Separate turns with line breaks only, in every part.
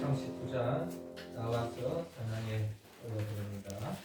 39장 나와서 찬양에 올려드립니다.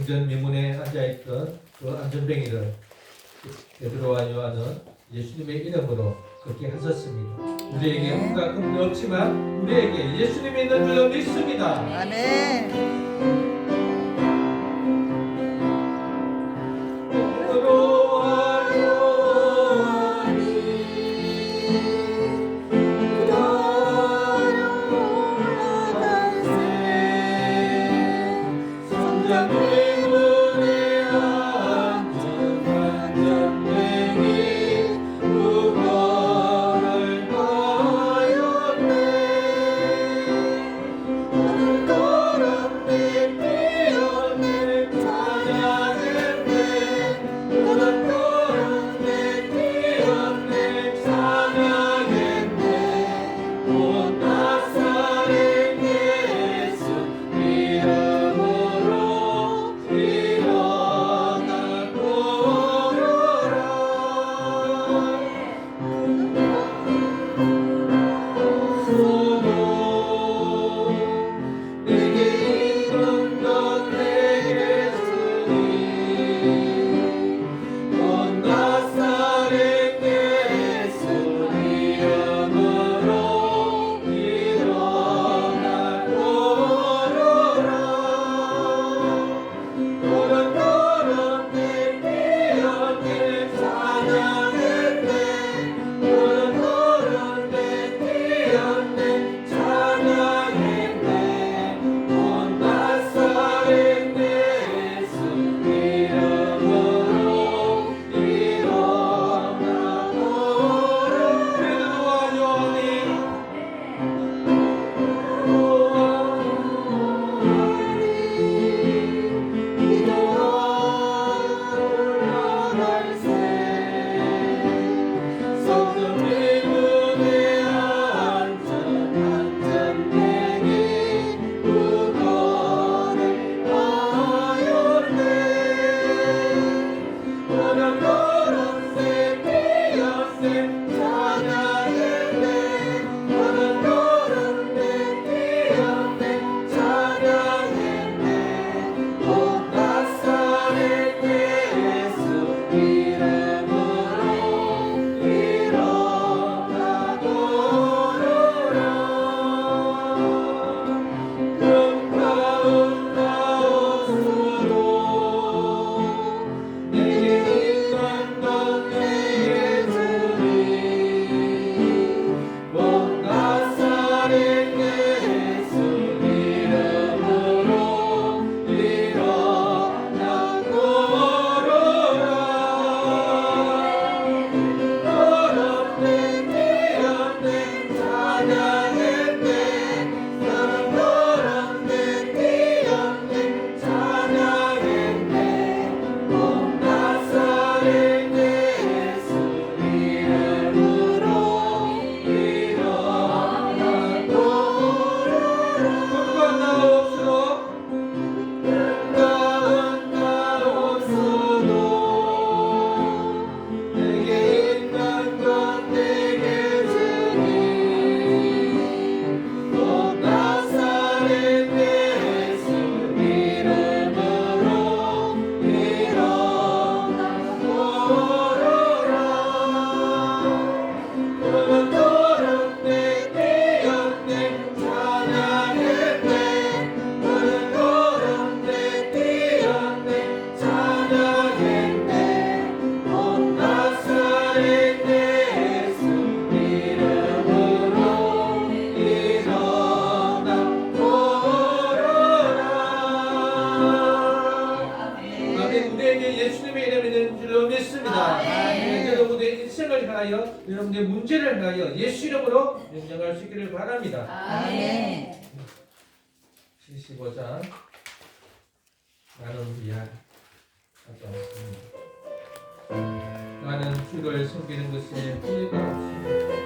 성전 미문에 앉아있던 그 안전뱅이를 베드로와 요한은 예수님의 이름으로 그렇게 하셨습니다. 우리에게 온갖 금이 없지만 우리에게 예수님이 있는 줄로 믿습니다.
아멘.
또
행하여 여러분들의 문제를 행하여 예수 이름으로 명령할 수 있기를 바랍니다.
아멘.
75장 나는 미안 하지 않습니다. 나는 주를 섬기는 것에 후회가 없습니다.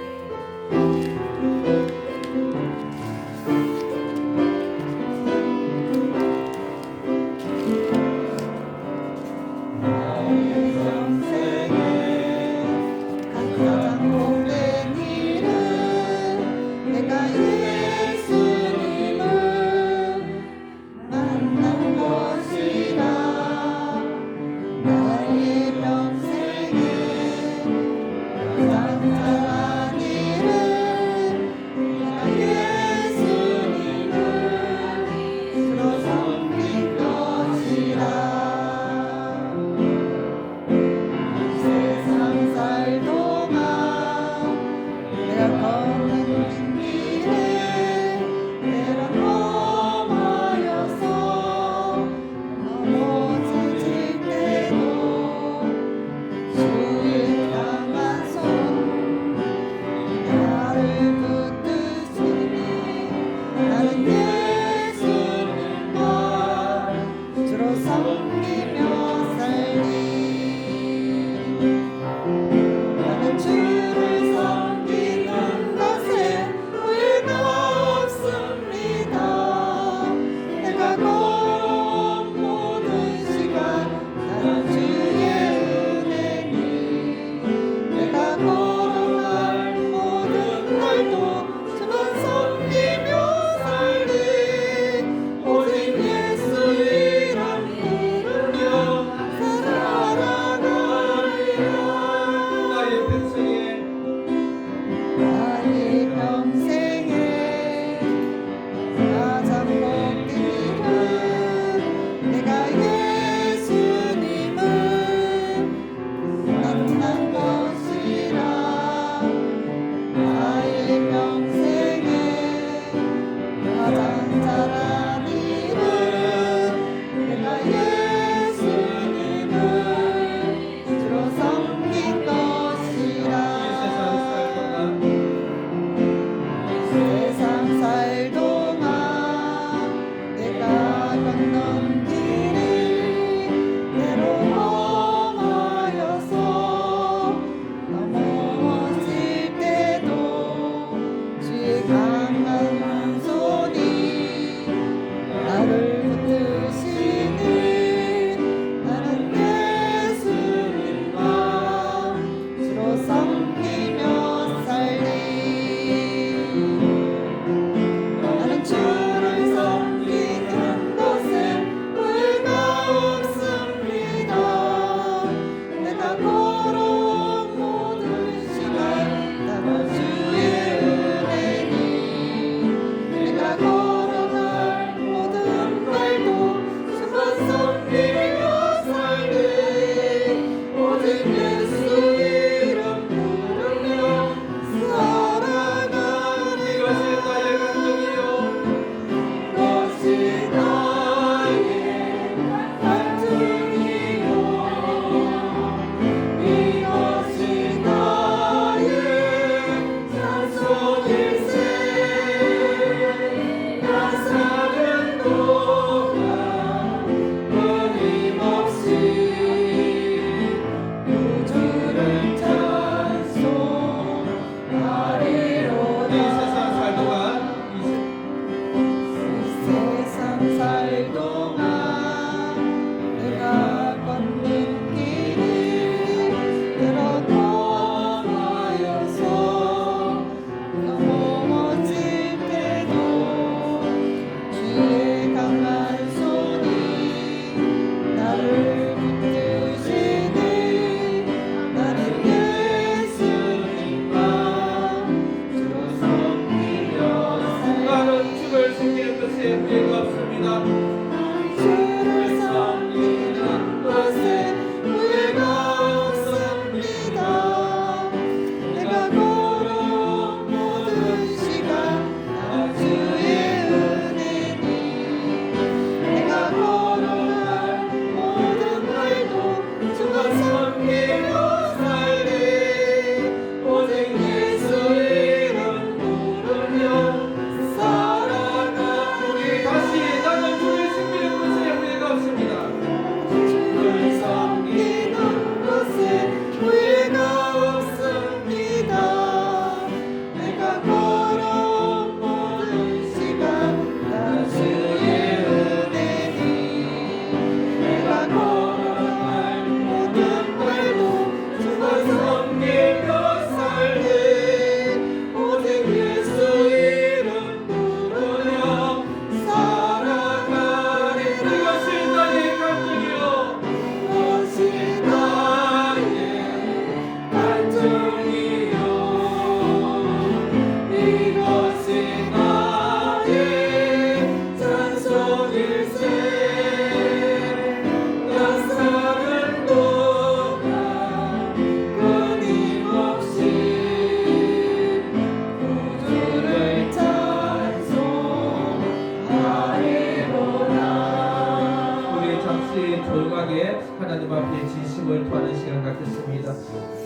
간절하게 하나님 앞에 진심을 토하는 시간 갖겠습니다.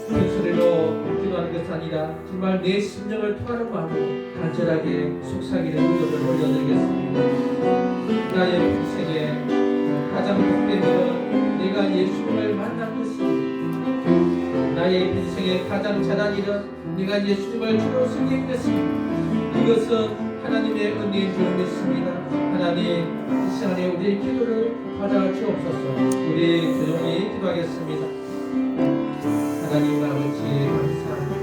큰 소리로 기도하는 것이 아니라 정말 내 심령을 토하는 마음으로 간절하게 속삭이는 기도를 올려드리겠습니다. 나의 인생에 가장 복된 일은 내가 예수님을 만난 것입니다. 나의 인생에 가장 잘한 일은 내가 예수님을 주로 섬긴 것입니다. 이것은 하나님의 은혜인 줄 믿습니다. 하나님, 이 시간에 우리의 기도를 받아 주옵소서. 우리 조용히 기도하겠습니다. 하나님 아버지 감사합니다.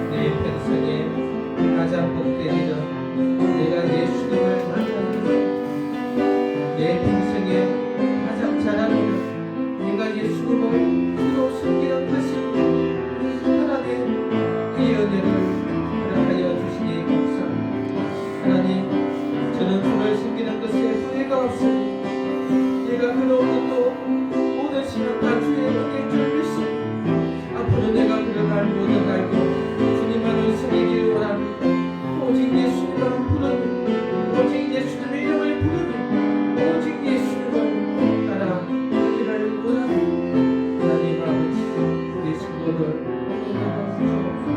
내 평생에 가장 복된 일은 내가 예수님을 만나는 것. 내 평생에 가장 잘한 일은 내가 예수님을 주로 섬기는 것입니다. 하나님, 이 은혜를 허락하여 주시니 감사합니다. 하나님, 저는 주를 섬기는 것에 후회가 없습니다. 내가 그런 것도 모든 시간 다 주의 은혜인 줄 믿습니다. 앞으로 내가 그러갈 모든 날도 주님만을 섬기길 원합니다. 오직 예수님만 부르는, 오직 예수님의 이름을 부르는, 오직 예수님을 따라가기를 원합니다. 하나님 아버지, 우리 성도들 오늘도 주옵소서.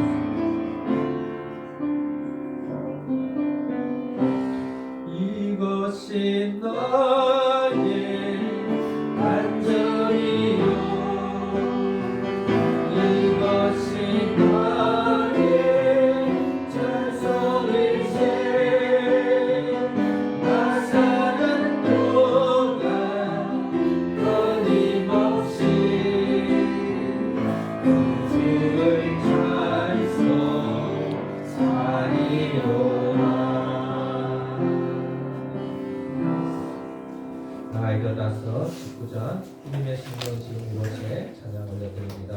이것이 나의 안전이요, 이것이 나의 찬송일세. 나 사는 동안 끊임없이 주의 찬송 하리로다. 아이들 다섯 19장 주님의 신령 지금 이곳에 찬양 올려드립니다.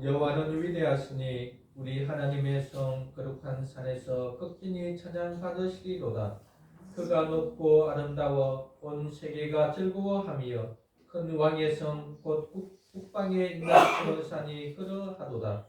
여호와는 위대하시니 우리 하나님의 성 거룩한 산에서 극진히 찬양 받으시리로다. 그가 높고 아름다워 온 세계가 즐거워하며 큰 왕의 성 곧 국방에 있는 시온산이 그러하도다.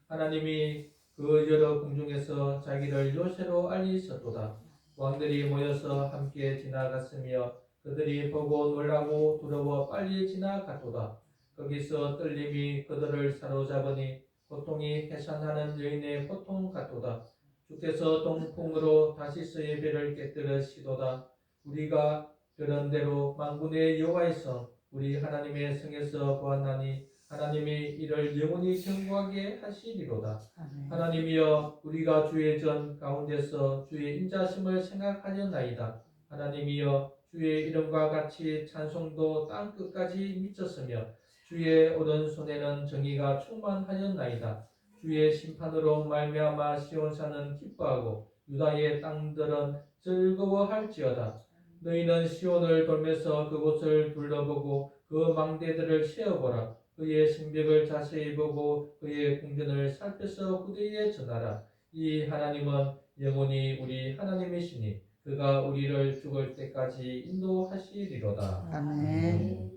하나님이 그 여러 궁중에서 자기를 요새로 알리셨도다. 왕들이 모여서 함께 지나갔으며 그들이 보고 놀라고 두려워 빨리 지나갔도다. 거기서 떨림이 그들을 사로잡으니 고통이 해산하는 여인의 고통 같도다. 주께서 동풍으로 다시스의 배를 깨뜨리시도다. 우리가 그런 대로 만군의 여호와의 성 우리 하나님의 성에서 보았나니 하나님이 이를 영원히 경고하게 하시리로다.
아멘.
하나님이여, 우리가 주의 전 가운데서 주의 인자심을 생각하였나이다. 하나님이여, 주의 이름과 같이 찬송도 땅 끝까지 미쳤으며 주의 오른손에는 정의가 충만하였나이다. 주의 심판으로 말미암아 시온산은 기뻐하고 유다의 땅들은 즐거워할지어다. 너희는 시온을 돌면서 그곳을 둘러보고 그 망대들을 세어보라. 그의 성벽을 자세히 보고 그의 궁전을 살펴서 후대에 전하라. 이 하나님은 영원히 우리 하나님이시니 그가 우리를 죽을 때까지 인도하시리로다.
아멘.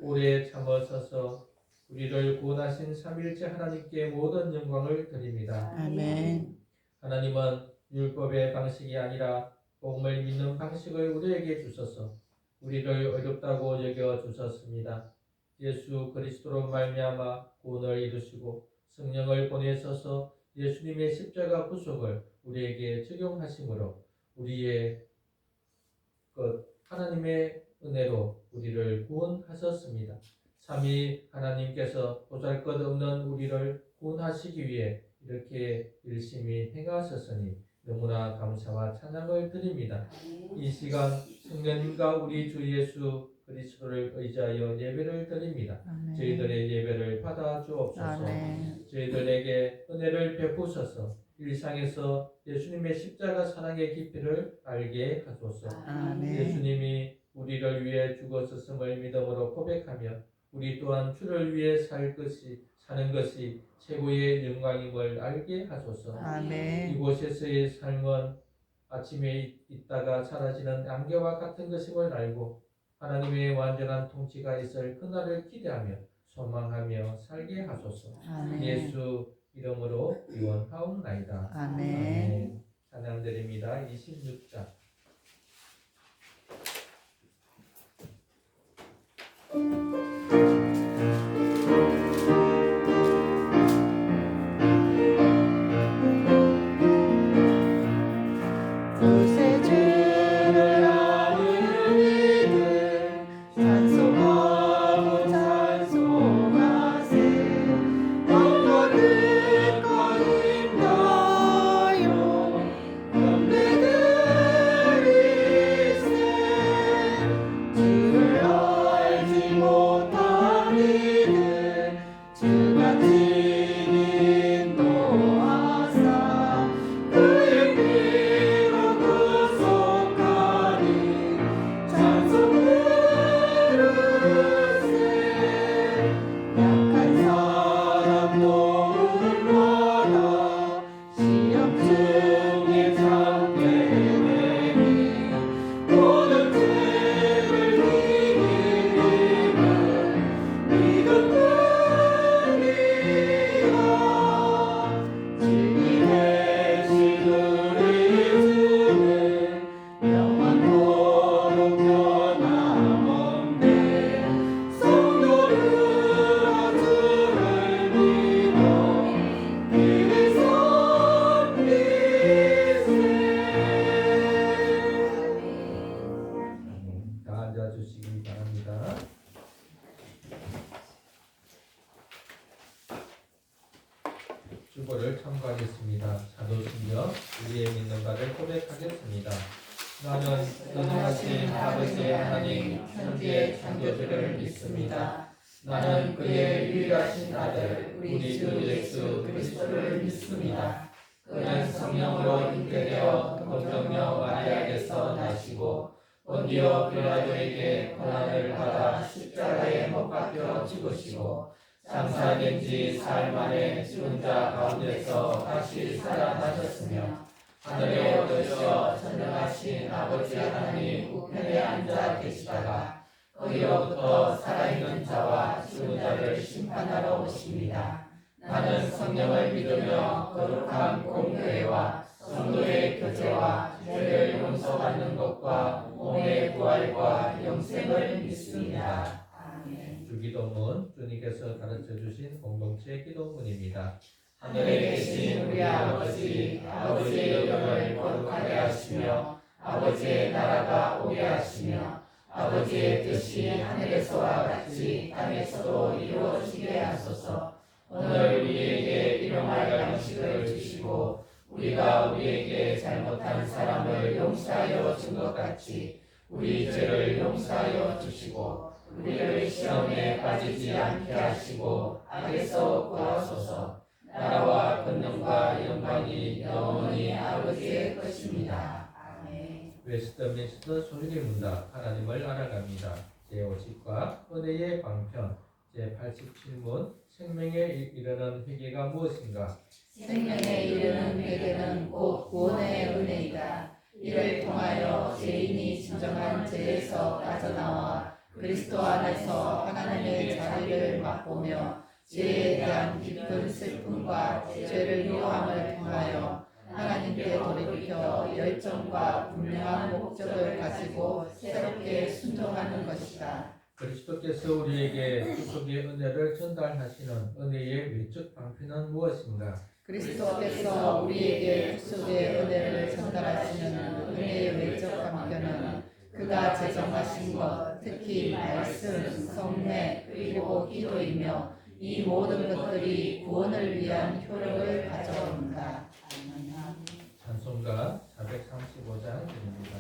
오래 참으셔서 우리를 구원하신 삼일째 하나님께 모든 영광을 드립니다.
아멘.
하나님은 율법의 방식이 아니라 복음을 믿는 방식을 우리에게 주셔서 우리를 어렵다고 여겨 주셨습니다. 예수 그리스도로 말미암아 구원을 이루시고 성령을 보내셔서 예수님의 십자가 구속을 우리에게 적용하심으로 우리의 하나님의 은혜로 우리를 구원하셨습니다. 삼위 하나님께서 보잘것없는 우리를 구원하시기 위해 이렇게 열심히 행하셨으니 너무나 감사와 찬양을 드립니다. 이 시간 성령님과 우리 주 예수 그리스도를 의지하여 예배를 드립니다.
아멘.
저희들의 예배를 받아 주옵소서.
아멘.
저희들에게 은혜를 베푸셔서 일상에서 예수님의 십자가 사랑의 깊이를 알게 하소서.
아멘.
예수님이 우리를 위해 죽었음을 믿음으로 고백하며 우리 또한 주를 위해 사는 것이 최고의 영광임을 알게 하소서.
아멘.
이곳에서의 삶은 아침에 있다가 사라지는 안개와 같은 것임을 알고 하나님의 완전한 통치가 있을 그날을 기대하며 소망하며 살게 하소서.
아멘.
예수 이름으로 기원하옵나이다.
아멘.
찬양드립니다. 26장.
구세주를 아는 이들 찬송하고 찬송하세. 왕과 뜻과 힘다요 경배드리세. 주를 알지 못한 이들 주같이 인도하사 그의 피로 구속하니 찬송 부르세. 약한 사람 도움받아 시험 중에 참게 되니 모든 죄를 이길 힘은 믿음뿐이라. 주님 대신 우리 주는 영원토록 변함없네. 성도들아 주를 믿어 길을 섬기세.
다 앉아주시기 바랍니다. 주보를 참고하겠습니다. 사도신경 우리의 믿는 바를 고백하겠습니다. 나는 전능하신 아버지 하나님 천지의 창조주를 믿습니다. 나는 그의 유일하신 아들 우리 주 예수 그리스도를 믿습니다. 그는 성령으로 잉태되어 동정녀 마리아에게서 나시고 본디오 빌라도에게 고난을 받아 십자가에 못 박혀 죽으시고 장사된 지 사흘 만에 죽은 자 가운데서 다시 살아나셨으며 하늘에 오르셔 전능하신 아버지 하나님 우편에 앉아 계시다가 거기로부터 살아있는 자와 죽은 자를 심판하러 오십니다. 나는 성령을 믿으며 거룩한 공교회와 성도의 교제와 죄를 용서받는 것과 몸의 부활과 영생을 믿습니다. 주기도문 주님께서 가르쳐주신 공동체 기도문입니다.
하늘에 계신 우리 아버지, 아버지의 이름을 거룩하게 하시며 아버지의 나라가 오게 하시며 아버지의 뜻이 하늘에서와 같이 땅에서도 이루어지게 하소서. 오늘 우리에게 일용할 양식을 주시고 우리가 우리에게 잘못한 사람을 용서하여 준 것 같이 우리 죄를 용서하여 주시고 우리를 시험에 빠지지 않게 하시고 악에서 구하소서. 나라와 권능과 영광이 영원히 아버지의 것입니다. 아멘.
웨스트민스터 소리를 문다. 하나님을 알아갑니다. 제50과 은혜의 방편 제87문 생명에 이르는 회개가 무엇인가?
생명에 이르는 회개는 곧 구원의 은혜이다. 이를 통하여 죄인이 진정한 죄에서 빠져나와 그리스도 안에서 하나님의 자비를 맛보며 죄에 대한 깊은 슬픔과 죄를 미워함을 통하여 하나님께 돌이켜 열정과 분명한 목적을 가지고 새롭게 순종하는 것이다.
그리스도께서 우리에게 축복의 은혜를 전달하시는 은혜의 외적 방편은 무엇인가?
그리스도께서 우리에게 축복의 은혜를 전달하시는 은혜의 외적 방편은 그가 제정하신 것, 특히 말씀, 성례, 그리고 기도이며 이 모든 것들이 구원을 위한 효력을 가져옵니다.
찬송가 435장 드립니다.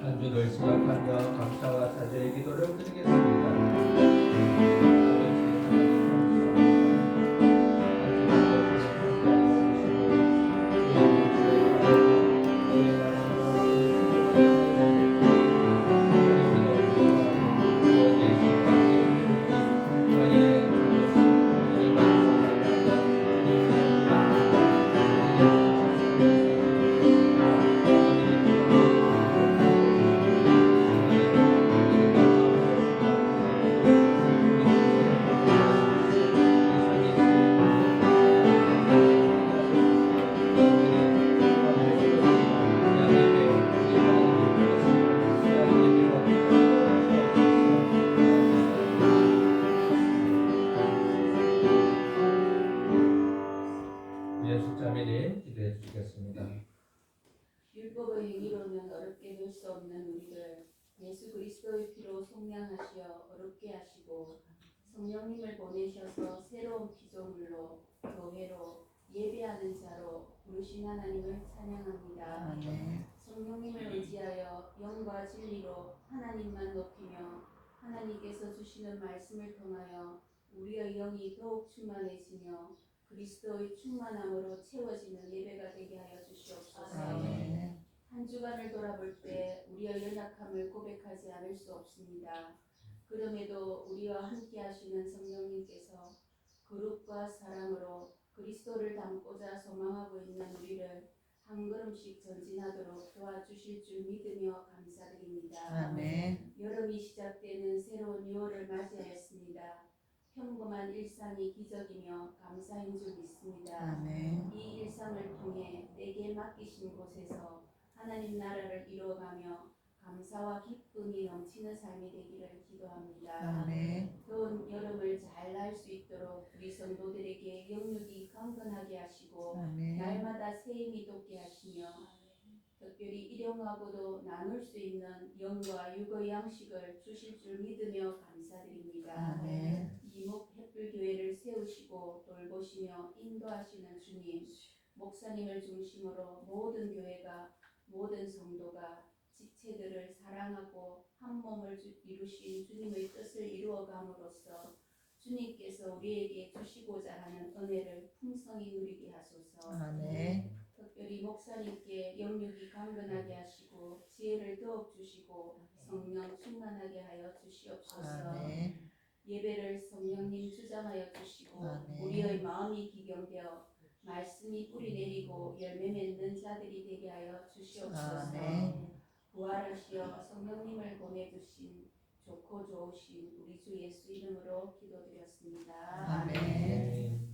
한 주를 시작하며 감사와 사죄의 기도를 드리겠습니다. 예수자매님 기도해 주시겠습니다.
율법의 행위로는 어렵게 될 수 없는 우리를 예수 그리스도의 피로 속량하시어 어렵게 하시고 성령님을 보내셔서 새로운 피조물로 교회로 예배하는 자로 부르신 하나님을 찬양합니다. 성령님을 의지하여 영과 진리로 하나님만 높이며 하나님께서 주시는 말씀을 통하여 우리의 영이 더욱 충만해지며 그리스도의 충만함으로 채워지는 예배가 되게 하여 주시옵소서. 한 주간을 돌아볼 때 우리의 연약함을 고백하지 않을 수 없습니다. 그럼에도 우리와 함께 하시는 성령님께서 거룩과 사랑으로 그리스도를 닮고자 소망하고 있는 우리를 한 걸음씩 전진하도록 도와주실 줄 믿으며 감사드립니다.
아멘.
여름이 시작되는 새로운 6월을 맞이하였습니다. 평범한 일상이 기적이며 감사인 줄 믿습니다.
아멘.
이 일상을 통해 내게 맡기신 곳에서 하나님 나라를 이루어가며 감사와 기쁨이 넘치는 삶이 되기를 기도합니다.
아멘.
더운 여름을 잘 날 수 있도록 우리 성도들에게 영육이 강건하게 하시고
아멘.
날마다 새 힘이 돋게 하시며 특별히 일용하고도 나눌 수 있는 영과 육의 양식을 주실 줄 믿으며 감사드립니다.
아멘.
이목 햇불교회를 세우시고 돌보시며 인도하시는 주님, 목사님을 중심으로 모든 교회가 모든 성도가 지체들을 사랑하고 한 몸을 이루신 주님의 뜻을 이루어감으로써 주님께서 우리에게 주시고자 하는 은혜를 풍성히 누리게 하소서.
아멘.
특별히 목사님께 영육이 강건하게 하시고 지혜를 더욱 주시고 성령 충만하게 하여 주시옵소서.
아멘.
예배를 성령님 주장하여 주시고
아멘.
우리의 마음이 기경되어 말씀이 뿌리 내리고 열매 맺는 자들이 되게 하여 주시옵소서.
아멘.
부활하시어 성령님을 보내주신 좋고 좋으신 우리 주 예수 이름으로 기도드렸습니다.
아멘.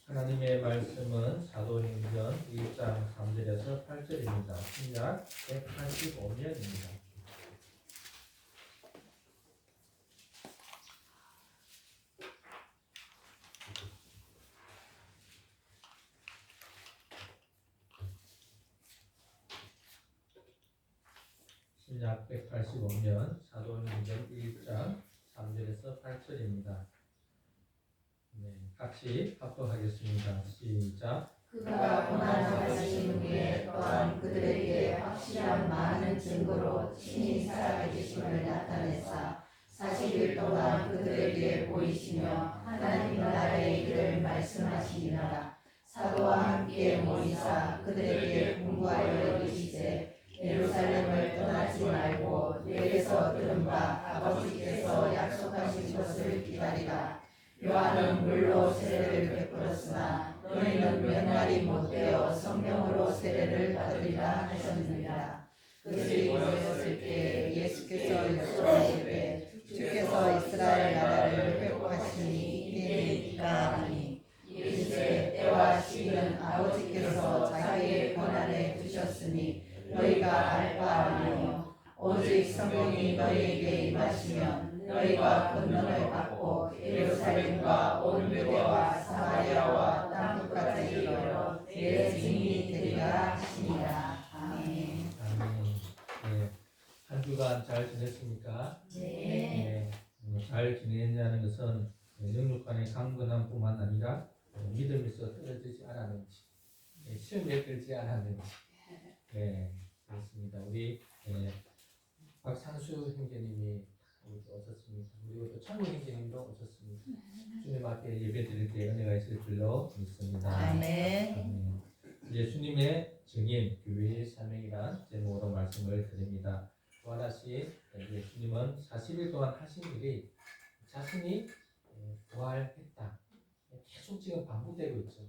하나님의 말씀은 사도행전 1장 3절에서 8절입니다. 신약 185면입니다. 신약 185면 사도행전 1장 3절에서 8절입니다. 네, 같이 합독하겠습니다. 시작.
그가 고난하신 후에 또한 그들에게 확실한 많은 증거로 친히 살아계심을 나타내사 40일 동안 그들에게 보이시며 하나님 나라의 일을 말씀하시니라. 사도와 함께 모이사 그들에게 공부하여 이르시되 예루살렘을 떠나지 말고 내게서 들은 바 아버지께서 약속하신 것을 기다리라. 요한은 물로 세례를 베풀었으나 너희는 몇 날이 못되어 성령으로 세례를 받으리라 하셨느니라. 그들이 모였을 때 예수께서 약속하시되 주께서 이스라엘 나라를 회복하시니 이때니까 하니 이르시되 때와 시기는 아버지께서 자기의 권한에 두셨으니 너희가 알 바 아니요 오직 성령이 너희에게 임하시면 너희가 권능을 받고 예루살렘과 온 유대와 사마리아와 땅끝까지 이르러 내 증인이 되리라 하시니라. 아멘.
아멘. 네, 한 주간 잘 지냈습니까?
네.
잘 지냈냐는 것은 영육간의 강건함뿐만 아니라 믿음에서 떨어지지 않았는지, 시험에 들지 않았는지, 네, 그렇습니다. 우리 박상수 형제님이 오셨습니다. 그리고 또 창구 형제님도 오셨습니다. 주님 앞에 예배드릴 때 은혜가 있을 줄로 믿습니다.
아멘.
예수님의 증인 교회의 사명이란 제목으로 말씀을 드립니다. 부활하신 예수님은 40일 동안 하신 일이 자신이 부활했다. 계속 지금 반복되고 있죠.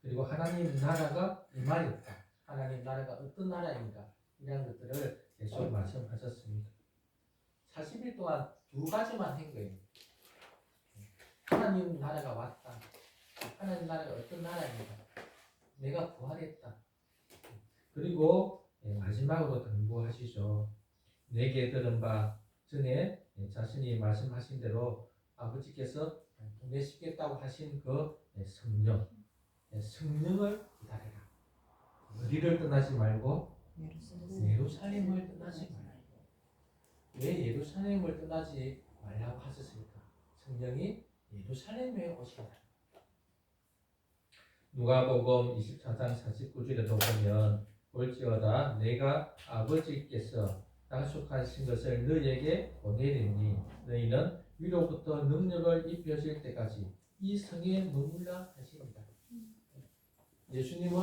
그리고 하나님 나라가 임하였다. 하나님 나라가 어떤 나라인가 이런 것들을 계속 말씀하셨습니다. 40일 동안 두 가지만 한 거예요. 하나님 나라가 왔다. 하나님 나라가 어떤 나라인가. 내가 부활했다. 그리고 마지막으로 당부하시죠. 내게 들은 바 전에 자신이 말씀하신 대로 아버지께서 보내시겠다고 하신 그 성령, 성령을 기다려라. 어디를 떠나지 말고 예루살렘을 떠나지 말고. 왜 예루살렘을 떠나지 말라고 하셨을까? 성령이 예루살렘에 오시라. 누가복음 24장 49절에도 보면 볼지어다 내가 아버지께서 약속하신 것을 너희에게 보내리니 너희는 위로부터 능력을 입혀질 때까지 이 성에 머물라 하십니다. 예수님은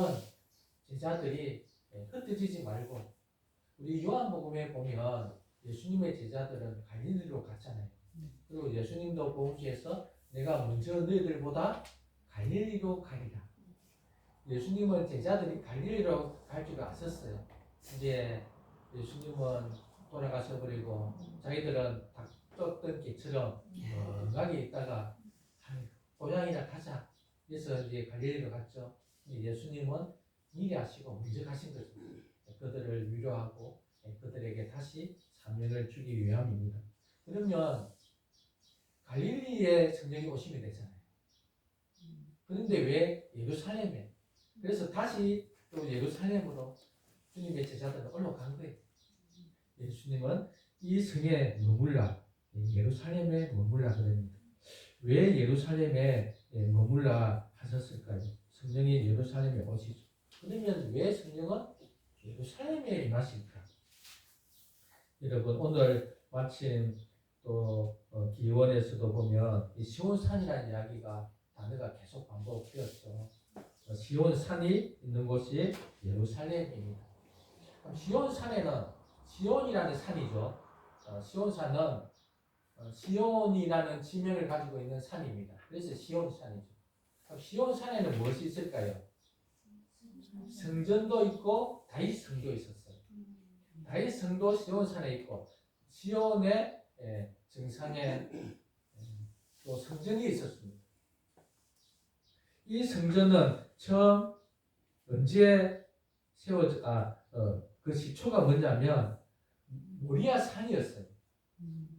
제자들이 흩어지지 말고 우리 요한복음에 보면 예수님의 제자들은 갈릴리로 갔잖아요. 그리고 예수님도 복음서에서 내가 먼저 너희들보다 갈릴리로 가리라. 예수님은 제자들이 갈릴리로 갈 줄 아셨어요. 이제 예수님은 돌아가셔 버리고 자기들은 닭 떴던 개처럼 건강에 있다가 고향이나 가자. 그래서 이제 갈릴리로 갔죠. 예수님은 미리 하시고 먼저 가신 거죠. 그들을 위로하고 그들에게 다시 사명을 주기 위함입니다. 그러면 갈릴리에 성령이 오시면 되잖아요. 그런데 왜 예루살렘에? 그래서 다시 또 예루살렘으로 주님의 제자들은 올라간 거예요. 예수님은 이 성에 머물라, 예루살렘에 머물라 그럽니다. 왜 예루살렘에 머물라 하셨을까요? 성령이 예루살렘에 오시죠. 그러면 왜 성령은 예루살렘에 임하실까? 여러분 오늘 마침 또 기원에서도 보면 이 시온산이라는 이야기가 단어가 계속 반복되었죠. 시온산이 있는 곳이 예루살렘입니다. 그럼 시온산에는 시온이라는 산이죠. 시온산은 시온이라는 지명을 가지고 있는 산입니다. 그래서 시온산이죠. 그럼 시온산에는 무엇이 있을까요? 성전도 있고 다윗 성도 있었어요. 다윗 성도 시온산에 있고 시온의 정상에 또 성전이 있었습니다. 이 성전은 처음 언제 그 시초가 뭐냐면 모리아 산이었어요.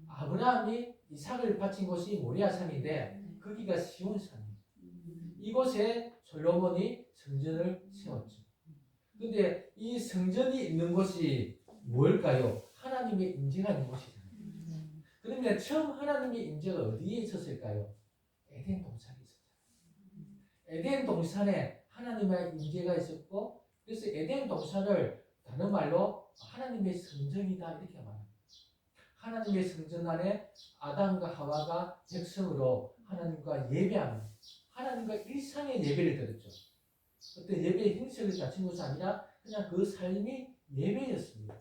아브라함이 이삭을 바친 곳이 모리아 산인데 거기가 시온산이에요. 이곳에 솔로몬이 성전을 세웠죠. 근데 이 성전이 있는 곳이 뭘까요? 하나님의 임재가 있는 곳이잖아요. 그러면 처음 하나님의 임재가 어디에 있었을까요? 에덴 동산에 있었잖아요. 에덴 동산에 하나님의 임재가 있었고, 그래서 에덴 동산을 다른 말로 하나님의 성전이다 이렇게 말합니다. 하나님의 성전 안에 아담과 하와가 백성으로 하나님과 예배하는, 하나님과 일상의 예배를 드렸죠. 어떤 예배의 형식을 갖춘 것이 아니라 그냥 그 삶이 예배였습니다.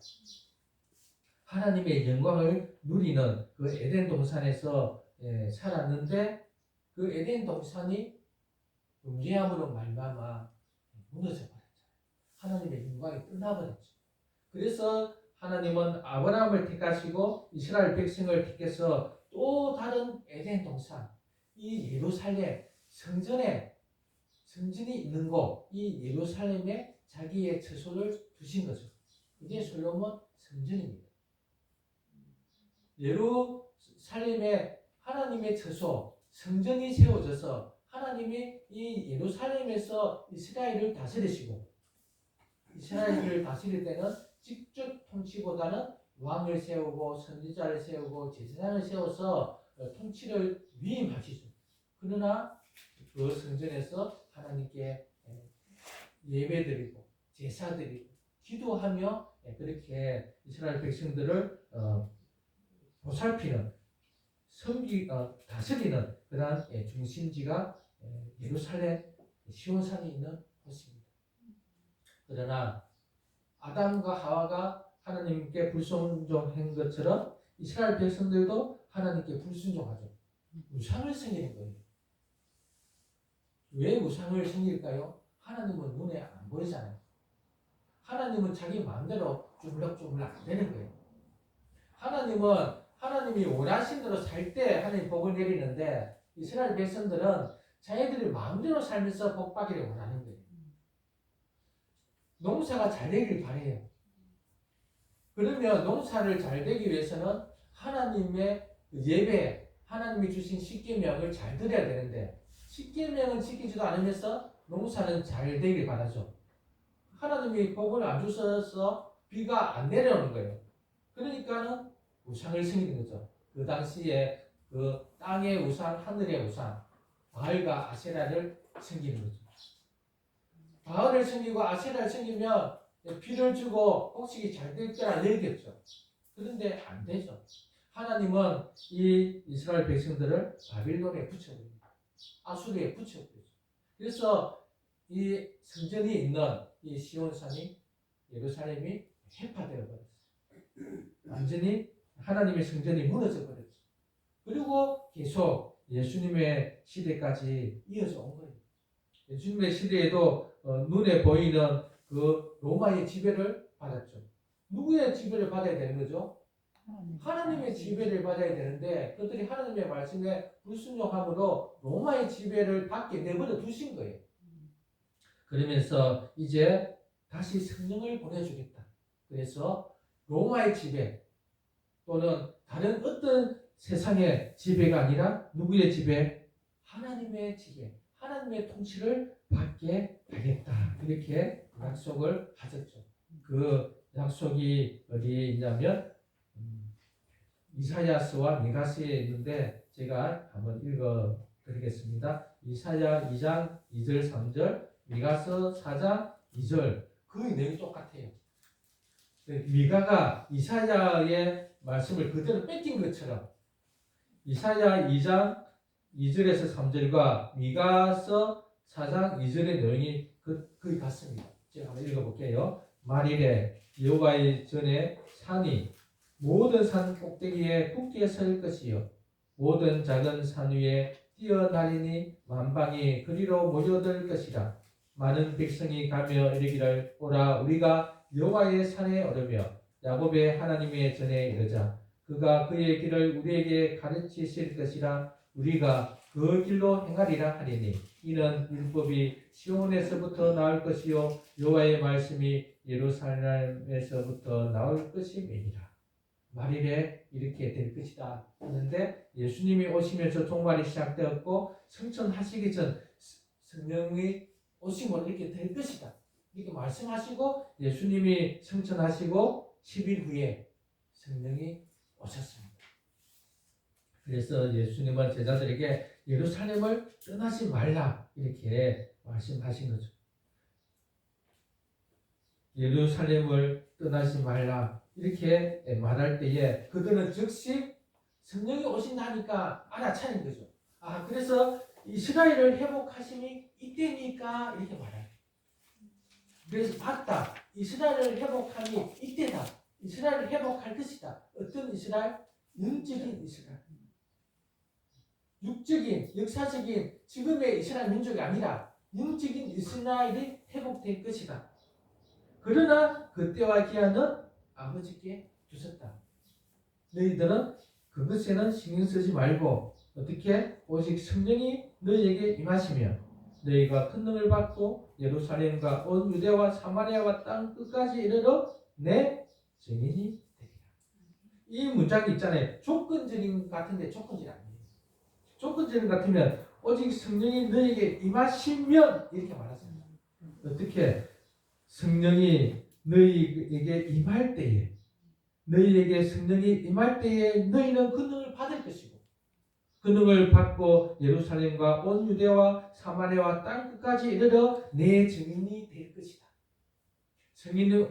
하나님의 영광을 누리는 그 에덴 동산에서 살았는데 그 에덴 동산이 음죄함으로 말미암아 무너져 버렸잖아요. 하나님의 영광이 떠나버렸죠. 그래서 하나님은 아브라함을 택하시고 이스라엘 백성을 택해서 또 다른 에덴 동산, 이 예루살렘 성전이 있는 곳, 이 예루살렘에 자기의 처소를 두신 거죠. 이게 솔로몬 성전입니다. 예루살렘에 하나님의 처소, 성전이 세워져서 하나님이 이 예루살렘에서 이스라엘을 다스리시고, 이스라엘을 다스릴 때는 직접 통치보다는 왕을 세우고 선지자를 세우고 제사장을 세워서 통치를 위임하시죠. 그러나 그 성전에서 하나님께 예배드리고 제사드리고 기도하며 그렇게 이스라엘 백성들을 보살피는 다스리는 그러한 중심지가 예루살렘 시온산이 있는 곳입니다. 그러나 아담과 하와가 하나님께 불순종한 것처럼 이스라엘 백성들도 하나님께 불순종하죠. 우상을 섬기는 거예요. 왜 우상을 섬길까요? 하나님은 눈에 안 보이잖아요. 하나님은 자기 마음대로 주물럭주물럭 안 되는 거예요. 하나님이 원하신 대로 살 때 하나님 복을 내리는데 이스라엘 백성들은 자기들이 마음대로 살면서 복 받기를 원하는 거예요. 농사가 잘 되길 바래요. 그러면 농사를 잘 되기 위해서는 하나님의 예배, 하나님이 주신 십계명을 잘 드려야 되는데 십계명은 지키지도 않으면서 농사는 잘 되길 바라죠. 하나님이 복을 안 주셔서 비가 안 내려오는 거예요. 그러니까는 우상을 섬기는 거죠. 그 당시에 그 땅의 우상, 하늘의 우상, 바알과 아세라를 섬기는 거죠. 바알을 섬기고 아세라를 섬기면 비를 주고 곡식이 잘 될 거라 열겠죠. 그런데 안 되죠. 하나님은 이 이스라엘 백성들을 바빌론에 붙여버립니다. 아수르에 붙여버리죠. 그래서 이 성전이 있는 이 시온산이 예루살렘이 해파되어 버렸어요. 완전히 하나님의 성전이 무너져 버렸죠. 그리고 계속 예수님의 시대까지 이어져 온 거예요. 예수님의 시대에도 눈에 보이는 그 로마의 지배를 받았죠. 누구의 지배를 받아야 되는 거죠? 하나님의 지배를 받아야 되는데 그들이 하나님의 말씀에 불순종함으로 로마의 지배를 받게 내버려 두신 거예요. 그러면서 이제 다시 성령을 보내주겠다. 그래서 로마의 지배 또는 다른 어떤 세상의 지배가 아니라 누구의 지배? 하나님의 지배, 하나님의 통치를 받게 되겠다. 이렇게 약속을 하셨죠. 그 약속이 어디에 있냐면 이사야서와 미가서에 있는데 제가 한번 읽어 드리겠습니다. 이사야 2장 2절 3절, 미가서 4장 2절. 그 내용이 똑같아요. 미가가 이사야의 말씀을 그대로 뺏긴 것처럼 이사야 2장 2절에서 3절과 미가서 4장 2절의 내용이 거의 같습니다. 제가 한번 읽어볼게요. 만일에 여호와의 전에 산이 모든 산 꼭대기에 굳게 설 것이요 모든 작은 산 위에 뛰어나리니 만방이 그리로 모여들 것이라. 많은 백성이 가며 이르기를 오라 우리가 여호와의 산에 오르며 야곱의 하나님의 전에 이르자. 그가 그의 길을 우리에게 가르치실 것이라. 우리가 그 길로 행하리라 하리니 이는 율법이 시온에서부터 나올 것이요 여호와의 말씀이 예루살렘에서부터 나올 것임이니라. 말일에 이렇게 될 것이다 하는데 예수님이 오시면서 종말이 시작되었고 성천하시기 전 성령이 오시면 이렇게 될 것이다 이렇게 말씀하시고 예수님이 성천하시고 10일 후에 성령이 오셨습니다. 그래서 예수님은 제자들에게 예루살렘을 떠나지 말라 이렇게 말씀하신 거죠. 예루살렘을 떠나지 말라 이렇게 말할 때에 그들은 즉시 성령이 오신다니까 알아차린 거죠. 아 그래서 이스라엘을 회복하심이 이때니까 이렇게 말해요. 그래서 맞다. 이스라엘을 회복함이 이때다. 이스라엘을 회복할 것이다. 어떤 이스라엘? 영적인 이스라엘. 육적인, 역사적인 지금의 이스라엘 민족이 아니라 영적인 이스라엘이 회복될 것이다. 그러나 그때와 기한은 아버지께 주셨다. 너희들은 그것에는 신경 쓰지 말고 어떻게 오직 성령이 너희에게 임하시며 너희가 큰 능을 받고 예루살렘과 온 유대와 사마리아와 땅 끝까지 이르러 내 증인이 되리라. 이 문장이 있잖아요. 조건적인 같은데 조건적이 아니에요. 조건적인 같으면 오직 성령이 너희에게 임하시면 이렇게 말하습니다. 어떻게 성령이 너희에게 임할 때에 너희에게 성령이 임할 때에 너희는 그 능을 받을 것이고 그 능을 받고 예루살렘과 온 유대와 사마리아와 땅 끝까지 이르러 내 증인이 될 것이다. 성령이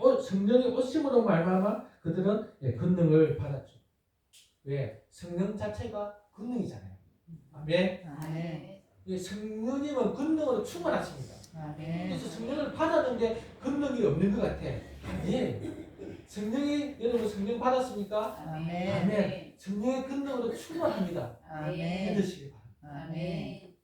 오심으로 말미암아 그들은 권능을 받았죠. 왜? 성령 자체가 권능이잖아요. 아멘.
아멘.
성령님은 권능으로 충만하십니다.
아멘.
그래서 성령을 받았는데 권능이 없는 것 같아. 아니에요. 성령이 여러분 성령 받았습니까?
아멘.
아멘. 성령의 권능으로 충만합니다.
아멘.
믿으시기 바랍니다.
아멘.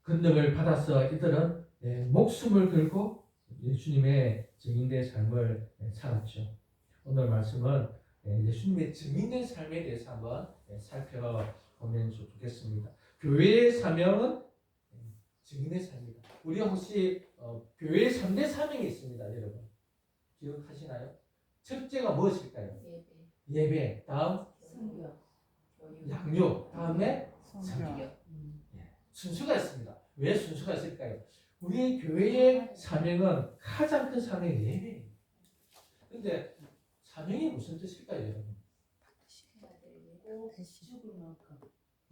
권능을 받아서 이들은 목숨을 걸고 예수님의 증인된 삶을 살았죠. 오늘 말씀은 예수님의 증인된 삶에 대해서 한번 살펴보면 좋겠습니다. 교회의 사명은 증인의 삶입니다. 우리가 혹시 교회의 3대 사명이 있습니다. 여러분 기억하시나요? 첫째가 무엇일까요? 예배. 다음
성교,
양육. 다음에
성교.
순수가 있습니다. 왜 순수가 있을까요? 우리 교회의 사명은 가장 큰 사명이 예배예요. 근데 사명이 무슨 뜻일까요, 여러분?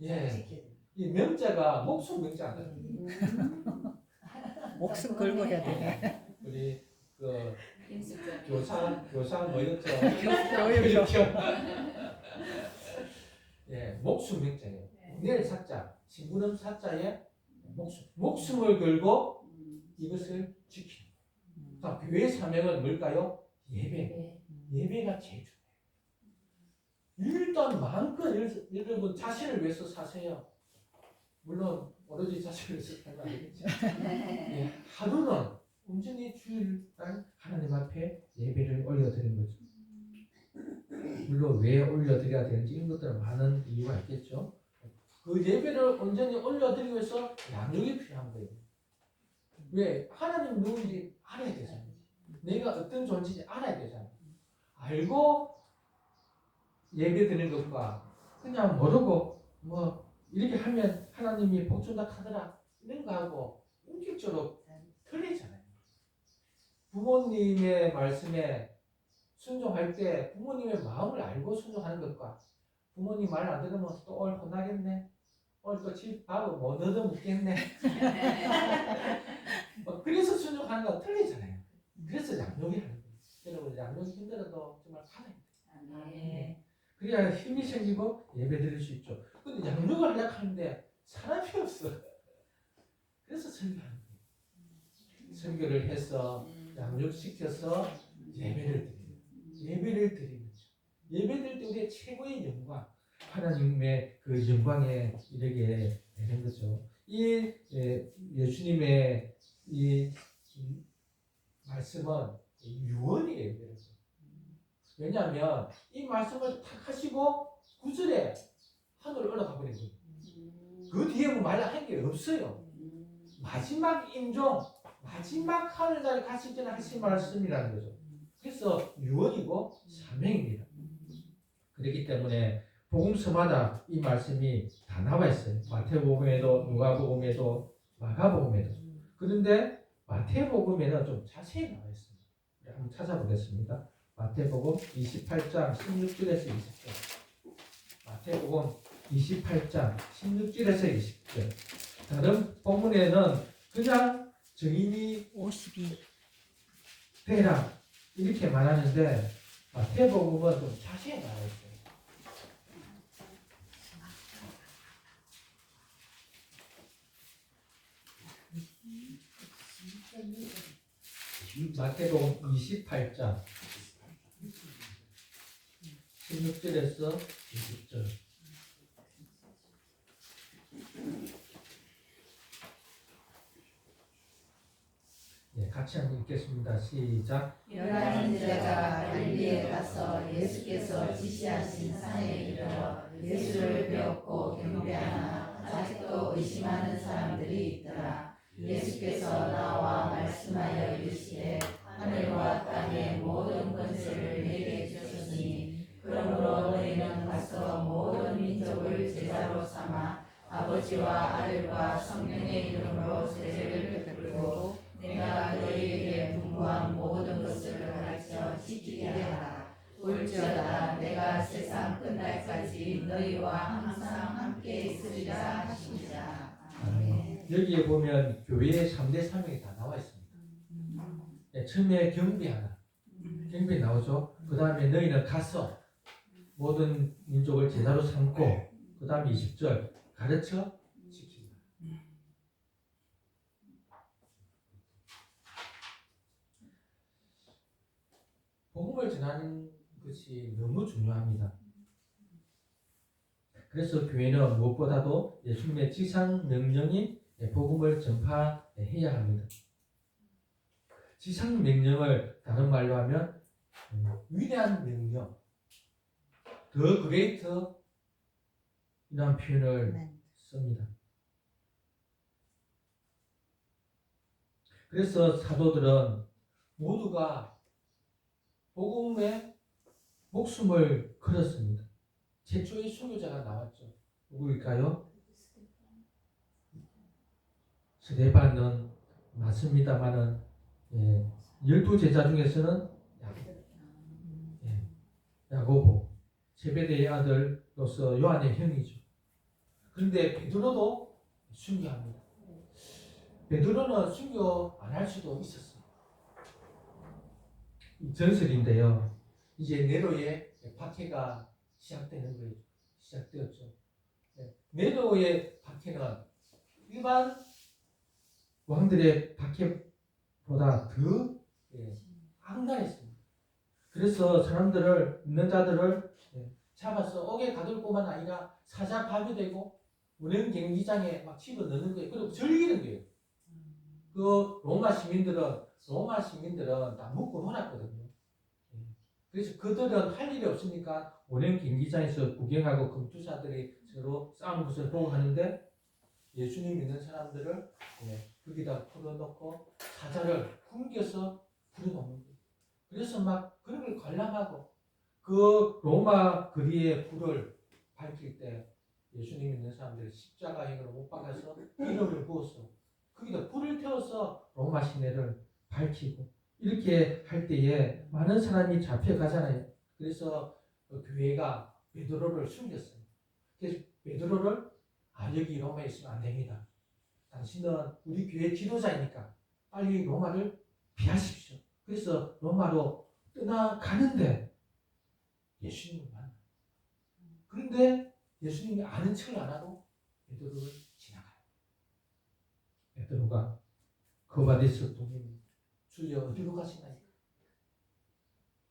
예, 이 명자가 목숨 명자 아니에요.
목숨 걸고 해야 돼.
우리 그
임수정.
교상 뭐였죠?
교육교.
예, 목숨 명자예요. 내일 사자, 신부름 사자에 목숨을 걸고 이것을 지키는. 자, 교회의 사명은 뭘까요? 예배. 예배가 제일 중요해요. 일단 마음껏 여러분 자신을 위해서 사세요. 물론 오로지 자신을 위해서 살면 안 되겠죠. 예, 하루는 온전히 주일날 하나님 앞에 예배를 올려드리는 거죠. 물론 왜 올려드려야 되는지 이런 것들은 많은 이유가 있겠죠. 그 예배를 온전히 올려드리기 위해서 양육이 필요한 거예요. 왜? 하나님 누군지 알아야 되잖아요. 내가 어떤 존재인지 알아야 되잖아요. 알고 예배 드리는 것과 그냥 모르고 뭐 이렇게 하면 하나님이 복 준다 하더라 이런 거하고 인격적으로 틀리잖아요. 부모님의 말씀에 순종할 때 부모님의 마음을 알고 순종하는 것과 부모님 말 안 들으면 또 오늘 혼나겠네. 오늘 또 집 밥을 못 얻어 먹겠네. 그래서 순종하는 건 틀리잖아요. 그래서 양육이 하는 거예요. 여러분 양육이 힘들어도 정말 받아야 돼요.
네.
그래야 힘이 생기고 예배 드릴 수 있죠. 근데 양육을 하려고 하는데 사람이 없어. 그래서 설교하는 거예요. 설교를 해서 양육시켜서 예배를 드리는 예배를 드리는 거죠. 예배 드릴 때 우리의 최고의 영광 하나님의 그 영광에 이르게 되는 거죠. 이 예수님의 이 말씀은 유언이에요. 그래서. 왜냐하면 이 말씀을 탁 하시고 9절에 하늘을 올라가 버린 거예요. 그 뒤에 뭐 말할 게 없어요. 마지막 임종, 마지막 하늘나라에 가실 때는 하신 말씀이라는 거죠. 그래서 유언이고 사명입니다. 그렇기 때문에 복음서마다 이 말씀이 다 나와 있어요. 마태복음에도 누가복음에도 마가복음에도. 그런데 마태복음에는 좀 자세히 나와 있습니다. 한번 찾아보겠습니다. 마태복음 28장 16절에서 20절. 마태복음 28장 16절에서 20절. 다른 본문에는 그냥 증인이
52.
되라 이렇게 말하는데 마태복음은 좀 자세히 나와 있어요. 마태복음 28장 16절에서 20절. 네, 같이 한번 읽겠습니다. 시작.
열한 제자가 갈릴리에 가서 예수께서 지시하신 산에 이르러 예수를 배웠고 경배하나 아직도 의심하는 사람들이 있더라. 예수께서 나와 말씀하여 이르시되 하늘과 땅의 모든 권세를 내게 주셨으니 그러므로 너희는 가서 모든 민족을 제자로 삼아 아버지와 아들과 성령의 이름으로 세례를 베풀고 내가 너희에게 분부한 모든 것을 가르쳐 지키게 하라. 올지어다 내가 세상 끝날까지 너희와 항상 함께 있으리라 하시니라. 아멘.
여기에 보면 교회의 3대 사명이 다 나와 있습니다. 네, 처음에 경배하라. 경배 나오죠. 그 다음에 너희는 가서 모든 민족을 제자로 삼고 그 다음에 20절 가르쳐 지키라. 복음을 전하는 것이 너무 중요합니다. 그래서 교회는 무엇보다도 예수님의 지상 명령인 복음을 전파해야 합니다. 지상 명령을 다른 말로 하면 위대한 명령, 더 그레이터 이런 표현을 씁니다. 그래서 사도들은 모두가 복음에 목숨을 걸었습니다. 최초의 순교자가 나왔죠. 누구일까요? 스데반은 맞습니다만은 12제자 중에서는 야고보, 세베대의 아들로서 요한의 형이죠. 그런데 베드로도 순교합니다. 베드로는 순교 안 할 수도 있었어요. 전설인데요. 이제 네로의 박해가 시작되는 거예요. 시작되었죠. 네로의 박해는 일반 왕들의 박해보다 더 악랄했습니다. 그래서 사람들을 있는 자들을 잡아서 옥에 가둘 뿐만 아니라 사자밥이 되고 운행 경기장에 막 집어넣는 거예요. 그리고 즐기는 거예요. 그 로마 시민들은 다 묵고 놀았거든요. 그래서 그들은 할 일이 없으니까 운행 경기장에서 구경하고 금투사들이 서로 싸우는 것을 보고 하는데 예수님 믿는 사람들을 거기다 풀어놓고 사자를 굶겨서 풀어놓는 거예요. 그래서 막 그런 걸 관람하고 그 로마 거리에 불을 밝힐 때 예수님 믿는 사람들이 십자가행으로 못 박아서 기름을 부었어. 거기다 불을 태워서 로마 시내를 밝히고 이렇게 할 때에 많은 사람이 잡혀가잖아요. 그래서 교회가 베드로를 숨겼어요. 그래서 베드로를 여기 로마에 있으면 안 됩니다. 당신은 우리 교회 지도자이니까 빨리 로마를 피하십시오. 그래서 로마로 떠나가는데 예수님을 만나. 그런데 예수님이 아는 척을 안 하고 베드로를 지나가요. 베드로가 거바디스 동님 주여 어디로 가시나요?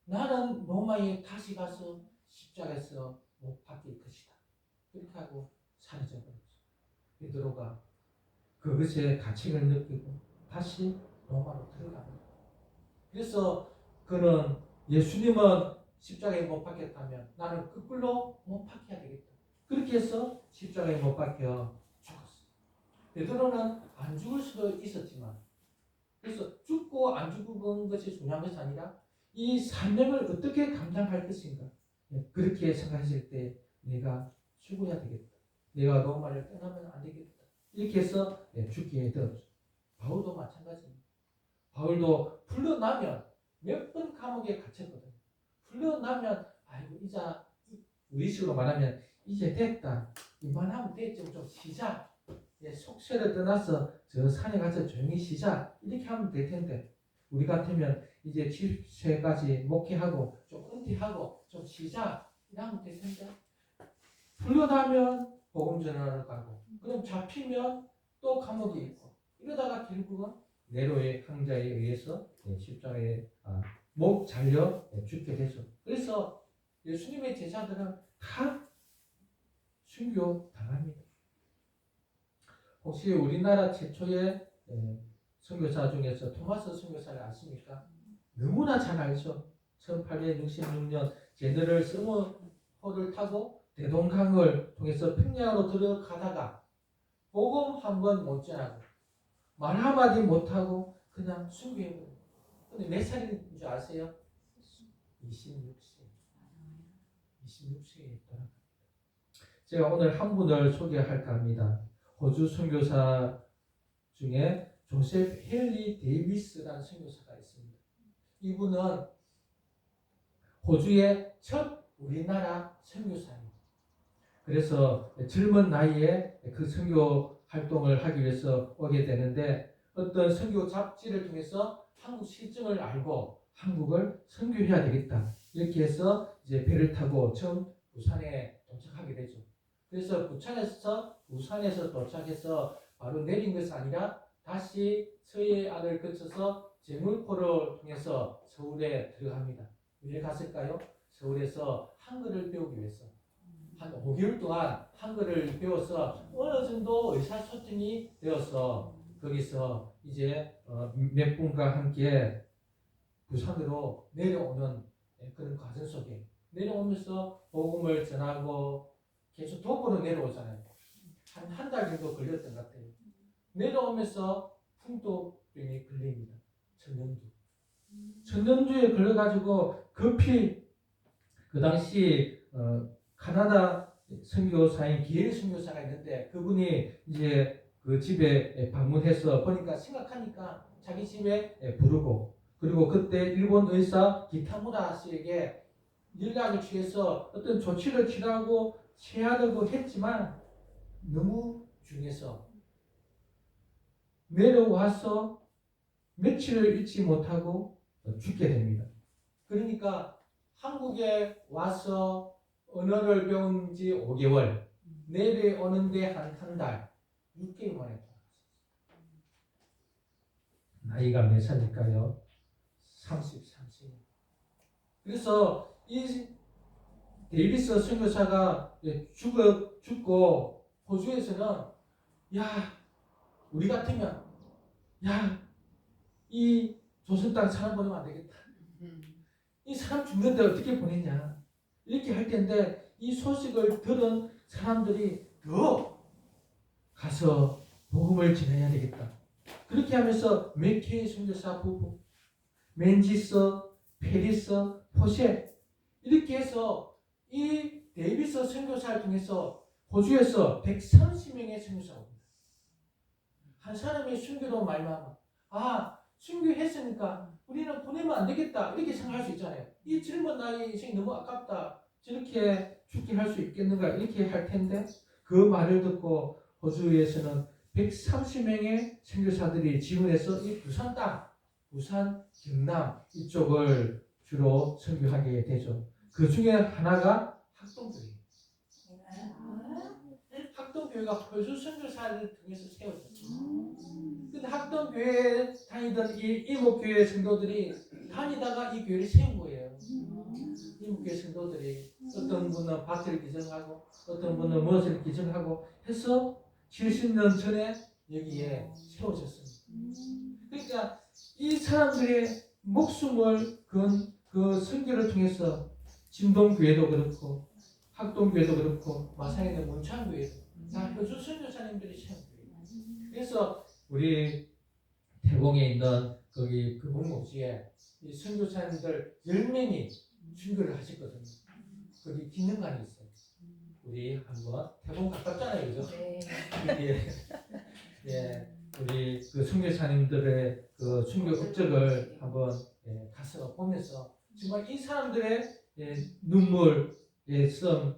나는 로마에 다시 가서 십자가에서 못 박힐 것이다. 그렇게 하고 사라져 버렸죠. 베드로가 그것의 가책을 느끼고 다시 로마로 들어갑니다. 그래서 그는 예수님은 십자가에 못 박혔다면 나는 거꾸로 못 박혀야 되겠다. 그렇게 해서 십자가에 못 박혀 죽었어요. 베드로는 안 죽을 수도 있었지만 그래서 죽고 안 죽은 것이 중요한 것이 아니라 이 사명을 어떻게 감당할 것인가. 그렇게 생각했을 때 내가 죽어야 되겠다. 내가 로마를 떠나면 안 되겠다. 이렇게 해서 죽게 되었죠. 바울도 마찬가지입니다. 바울도 풀려나면 몇 번 감옥에 갇혔거든요. 풀려나면 아이고 이제 우리식으로 말하면 이제 됐다. 이만하면 됐지. 좀 쉬자. 속세를 떠나서 저 산에 가서 조용히 쉬자. 이렇게 하면 될 텐데 우리 같으면 이제 70세까지 목회하고 좀 은퇴하고 좀 쉬자. 이러면 될 텐데 풀려나면 복음 전하러 가고 그럼 잡히면 또 감옥에 있고 이러다가 결국은 네로의 황자에 의해서 십자가에 목 잘려 죽게 되죠. 그래서 예수님의 제자들은 다 순교 당합니다. 혹시 우리나라 최초의 선교사 중에서 토마스 선교사를 아십니까? 너무나 잘 알죠. 1866년 제너럴 스무호를 타고 대동강을 통해서 평양으로 들어가다가 복음 한 번 못 전하고 말 한마디 못하고 그냥 순교해버려요. 근데 몇 살인 줄 아세요? 26세. 26세에 돌아갑니다. 제가 오늘 한 분을 소개할까 합니다. 호주 선교사 중에 조셉 헨리 데이비스라는 선교사가 있습니다. 이분은 호주의 첫 우리나라 선교사입니다. 그래서 젊은 나이에 그 선교 활동을 하기 위해서 오게 되는데 어떤 선교 잡지를 통해서 한국 실정을 알고 한국을 선교해야 되겠다. 이렇게 해서 이제 배를 타고 처음 부산에 도착하게 되죠. 그래서 부산에서 도착해서 바로 내린 것이 아니라 다시 서해안을 거쳐서 제물포를 통해서 서울에 들어갑니다. 왜 갔을까요? 서울에서 한글을 배우기 위해서 한 5개월 동안 한글을 배워서 어느 정도 의사소통이 되어서 거기서 이제 몇 분과 함께 부산으로 내려오는 그런 과정 속에 내려오면서 복음을 전하고 계속 도보로 내려오잖아요. 한 달 정도 걸렸던 것 같아요. 내려오면서 풍토병에 걸립니다. 천년두에 걸려가지고 급히 그 당시 카나다 선교사인 기엘 선교사가 있는데 그분이 이제 그 집에 방문해서 보니까 심각하니까 자기 집에 부르고 그리고 그때 일본 의사 기타무라 씨에게 연락을 취해서 어떤 조치를 취하고 취하려고 했지만 너무 중해서 내려와서 며칠을 잊지 못하고 죽게 됩니다. 그러니까 한국에 와서 언어를 배운 지 5개월, 내려오는데 한 달, 6개월 만에 돌아갔어요. 나이가 몇 살일까요? 33세. 그래서 이 데이비스 선교사가 죽고 호주에서는 야 우리 같으면 야 이 조선 땅 사람 보내면 안 되겠다. 이 사람 죽는데 어떻게 보내냐 이렇게 할 텐데 이 소식을 들은 사람들이 더 가서 복음을 전해야 되겠다. 그렇게 하면서 맥케이 선교사 부부, 맨지스 페리스, 포셰 이렇게 해서 이 데이비스 선교사를 통해서 호주에서 130명의 선교사가 옵니다. 한 사람이 순교로 말미암아 순교했으니까 우리는 보내면 안 되겠다 이렇게 생각할 수 있잖아요. 이 젊은 나이에 인생이 너무 아깝다. 저렇게 죽게 할 수 있겠는가 이렇게 할 텐데 그 말을 듣고 호주에서는 130명의 선교사들이 지원해서 이 부산 땅, 부산, 경남 이쪽을 주로 선교하게 되죠. 그 중에 하나가 학동교회예요. 학동교회가 호주 선교사를 통해서 세워졌어요. 근데 학동교회에 다니던 이 이목교회 성도들이 다니다가 이 교회를 세운 거예요. 이목교회 성도들이 어떤 분은 밭을 기증하고 어떤 분은 무엇을 기증하고 해서 70년 전에 여기에 세워졌습니다. 그러니까 이 사람들의 목숨을 건 그 선교를 통해서 진동교회도 그렇고 학동교회도 그렇고 마산의 문창교회도 다 호주 선교사님들이 세운 교회예요. 그래서 우리 태공에 있는 거기 그 목목지에 이 선교사님들 10명이 순교를 하셨거든요. 거기 기념관이 있어요. 우리 한번 태공 가깝잖아요, 그죠? 예, 우리 그 선교사님들의 그 순교 업적을 한번 가서 보면서 정말 이 사람들의 눈물, 씀,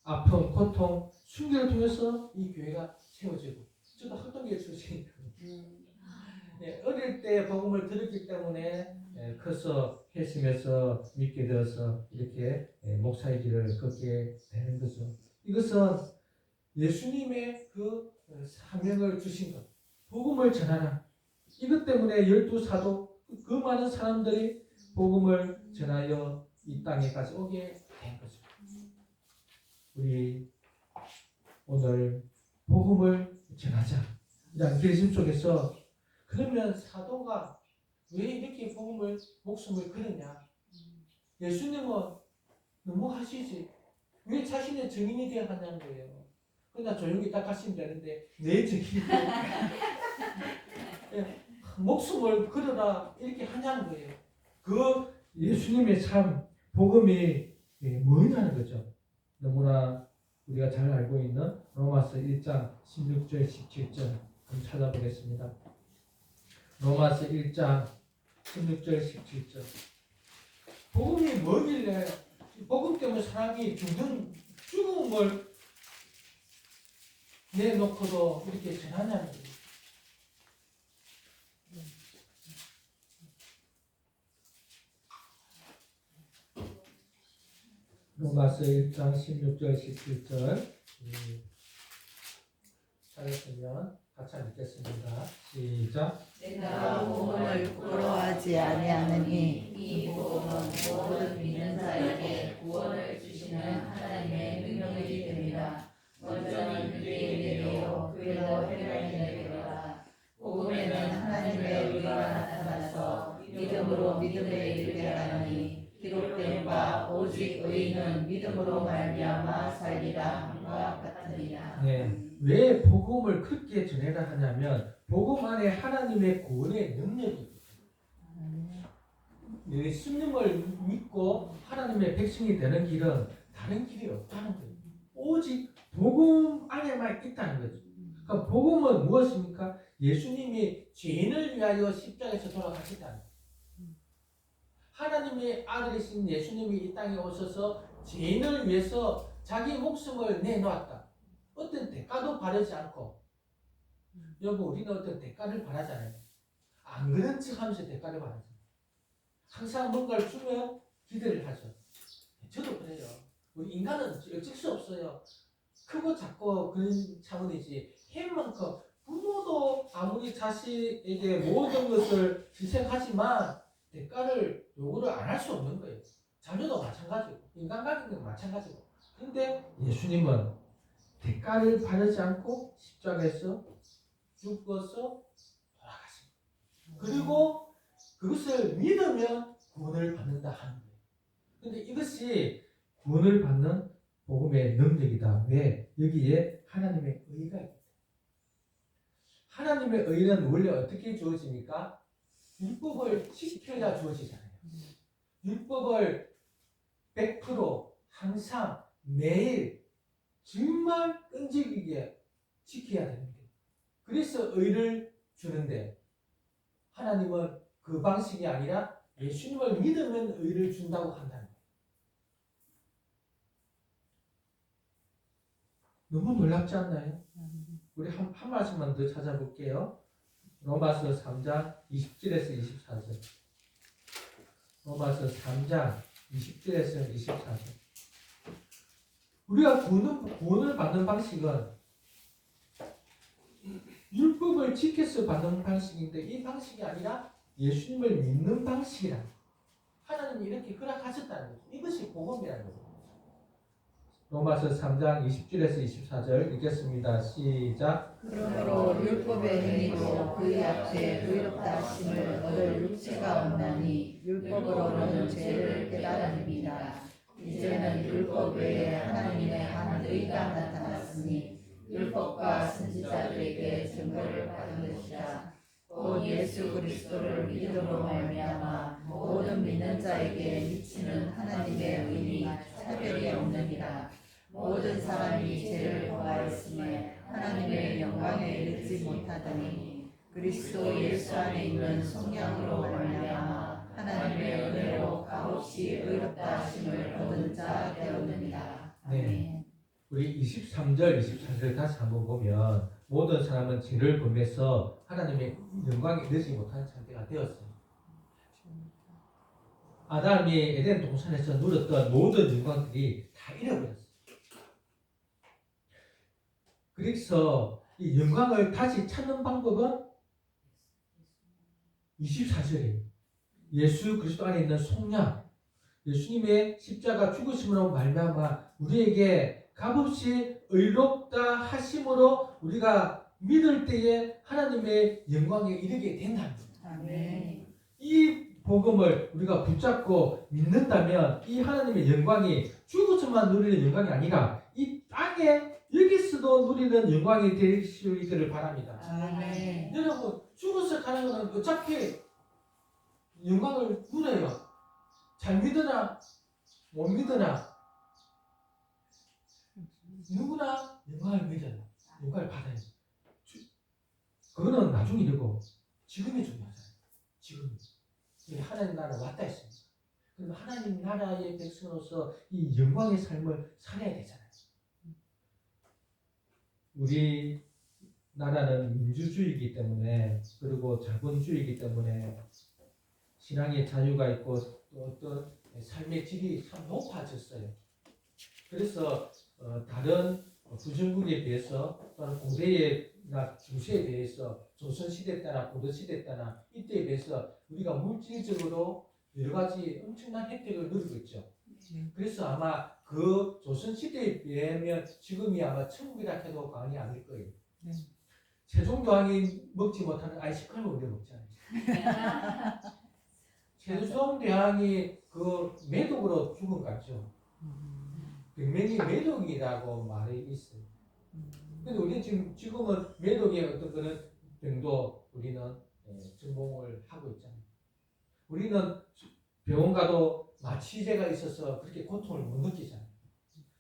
아픔, 고통, 순교를 통해서 이 교회가 세워지고 저도 학동교회 출신이거든요. 어릴 때 복음을 들었기 때문에 커서 회심해서 믿게 되어서 이렇게 목사의 길을 걷게 되는 거죠. 이것은 예수님의 그 사명을 주신 것, 복음을 전하라. 이것 때문에 12사도 그 많은 사람들이 복음을 전하여 이 땅에까지 오게 된 거죠. 우리 오늘 복음을 전하자. 이런 결심 속에서 그러면 사도가 왜 이렇게 복음을 목숨을 걸었냐? 예수님은 너무 하시지. 왜 자신의 증인이 되어 하냐는 거예요. 그러나 조용히 딱 하시면 되는데 내 증인이 목숨을 걸어라 이렇게 하냐는 거예요. 그 예수님의 삶, 복음이 뭐냐는 거죠. 너무나 우리가 잘 알고 있는 로마서 1장 16절 17절 한번 찾아보겠습니다. 로마서 1장 16절 17절 복음이 뭐길래 복음 때문에 사람이 죽음을 내놓고도 이렇게 전하냐는 거예요. 로마서 1장 16절 17절 찾았으면 같이 읽겠습니다. 시작.
내가 복음을 부끄러워하지 아니하느니 이 복음은 모든 믿는 자에게 구원을 주시는 하나님의 능력이기 됨이라. 먼저는 유대인에게 내려 그리고 헬라인에게로라. 복음에는 하나님의 의가 나타나서 믿음으로 믿음에 이르게 하나니 기록된 바 오직 의인은 믿음으로 말미암아 살리라 함과 같으니라.
왜 복음을 그렇게 전해라 하냐면 복음 안에 하나님의 구원의 능력이 있거든요. 예수님을 믿고 하나님의 백성이 되는 길은 다른 길이 없다는 거예요. 오직 복음 안에만 있다는 거죠. 그러니까 복음은 무엇입니까? 예수님이 죄인을 위하여 십자가에서 돌아가셨다는 거예요. 하나님의 아들이신 예수님이 이 땅에 오셔서 죄인을 위해서 자기 목숨을 내놓았다. 어떤 대가도 바라지 않고. 여보, 우리는 어떤 대가를 바라잖아요. 안 그런 척 하면서 대가를 바라잖아요. 항상 뭔가를 주면 기대를 하죠. 저도 그래요. 우리 인간은 어쩔 수 없어요. 크고 작고 그런 차원이지. 햄만큼 부모도 아무리 자식에게 모든 것을 희생하지만 대가를 요구를 안 할 수 없는 거예요. 자녀도 마찬가지고 인간관계도 마찬가지고. 근데 예수님은 대가를 바라지 않고 십자가에서 죽어서 돌아가십니다. 그리고 그것을 믿으면 구원을 받는다 하는 거예요. 근데 이것이 구원을 받는 복음의 능력이다. 왜? 여기에 하나님의 의가 있다. 하나님의 의는 원래 어떻게 주어집니까? 율법을 지켜야 주어지잖아요. 율법을 100% 항상 매일 정말 끈질기게 지켜야 되는데, 그래서 의를 주는데 하나님은 그 방식이 아니라 예수님을 믿으면 의를 준다고 한다는 거예요. 너무 놀랍지 않나요? 우리 한 말씀만 더 찾아볼게요. 로마서 3장 20절에서 24절. 로마서 3장 20절에서 24절. 우리가 구원을 받는 방식은 율법을 지켜서 받는 방식인데, 이 방식이 아니라 예수님을 믿는 방식이라. 하나님이 이렇게 허락하셨다는 거죠. 이것이 복음이라는 거죠. 로마서 3장 20절에서 24절 읽겠습니다. 시작.
그러므로 율법의 행위로 그의 앞에 의롭다 하심을 얻을 육체가 없나니 율법으로는 죄를 깨달음이니라. 이제는 율법 외에 하나님의 한 의가 나타났으니 율법과 선지자들에게 증거를 받은 것이라. 곧 예수 그리스도를 믿음으로 말미암아 모든 믿는 자에게 미치는 하나님의 의니 차별이 없느니라. 모든 사람이 죄를 범하였음에 하나님의 영광에 이르지 못하더니 그리스도 예수 안에 있는 성령으로 말미암아 하나님의 은혜로 값없이 의롭다 하심을 얻은 자 되었느니라.
네. 우리 23절, 24절 다시 한번 보면 모든 사람은 죄를 범해서 하나님의 영광에 이르지 못하는 상태가 되었어요. 아담이 에덴 동산에서 누렸던 모든 영광들이 다 잃어버렸어요. 그래서 이 영광을 다시 찾는 방법은 24절이에요. 예수 그리스도 안에 있는 속량, 예수님의 십자가 죽으심으로 말미암아 우리에게 값없이 의롭다 하심으로 우리가 믿을 때에 하나님의 영광에 이르게 된다는 거예요.
아멘.
이 복음을 우리가 붙잡고 믿는다면 이 하나님의 영광이 죽어서만 누리는 영광이 아니라 이 땅에 여기서도 누리는 영광이 될 수 있기를 바랍니다.
아멘.
여러분, 죽어서 가는 것은 어차피 영광을 누려요. 잘 믿으나 못 믿으나 누구나 영광을 믿어요. 영광을 받아요. 그거는 나중에 되고 지금이 중요하잖아요. 지금 하나님 나라 왔다 했습니다. 그럼 하나님 나라의 백성으로서 이 영광의 삶을 살아야 되잖아요. 우리 나라는 민주주의이기 때문에, 그리고 자본주의이기 때문에 신앙의 자유가 있고 또 어떤 삶의 질이 참 높아졌어요. 그래서 다른 부정국에 비해서 또는 고대나 중세에 비해서 조선시대 때나 고려시대 때나 이때에 비해서 우리가 물질적으로 여러 가지 엄청난 혜택을 누리고 있죠. 그래서 아마 그 조선시대에 비하면 지금이 아마 천국이라 해도 과언이 아닐 거예요. 세종대왕이 먹지 못하는 아이스크림을 우리가 먹잖아요. 세종대왕이 그 매독으로 죽은 것 같죠. 병명이 매독이라고 말이 있어요. 근데 우리 지금은 매독의 어떤 그런 병도 우리는 전공을 하고 있잖아요. 우리는 병원 가도 마취제가 있어서 그렇게 고통을 못 느끼잖아요.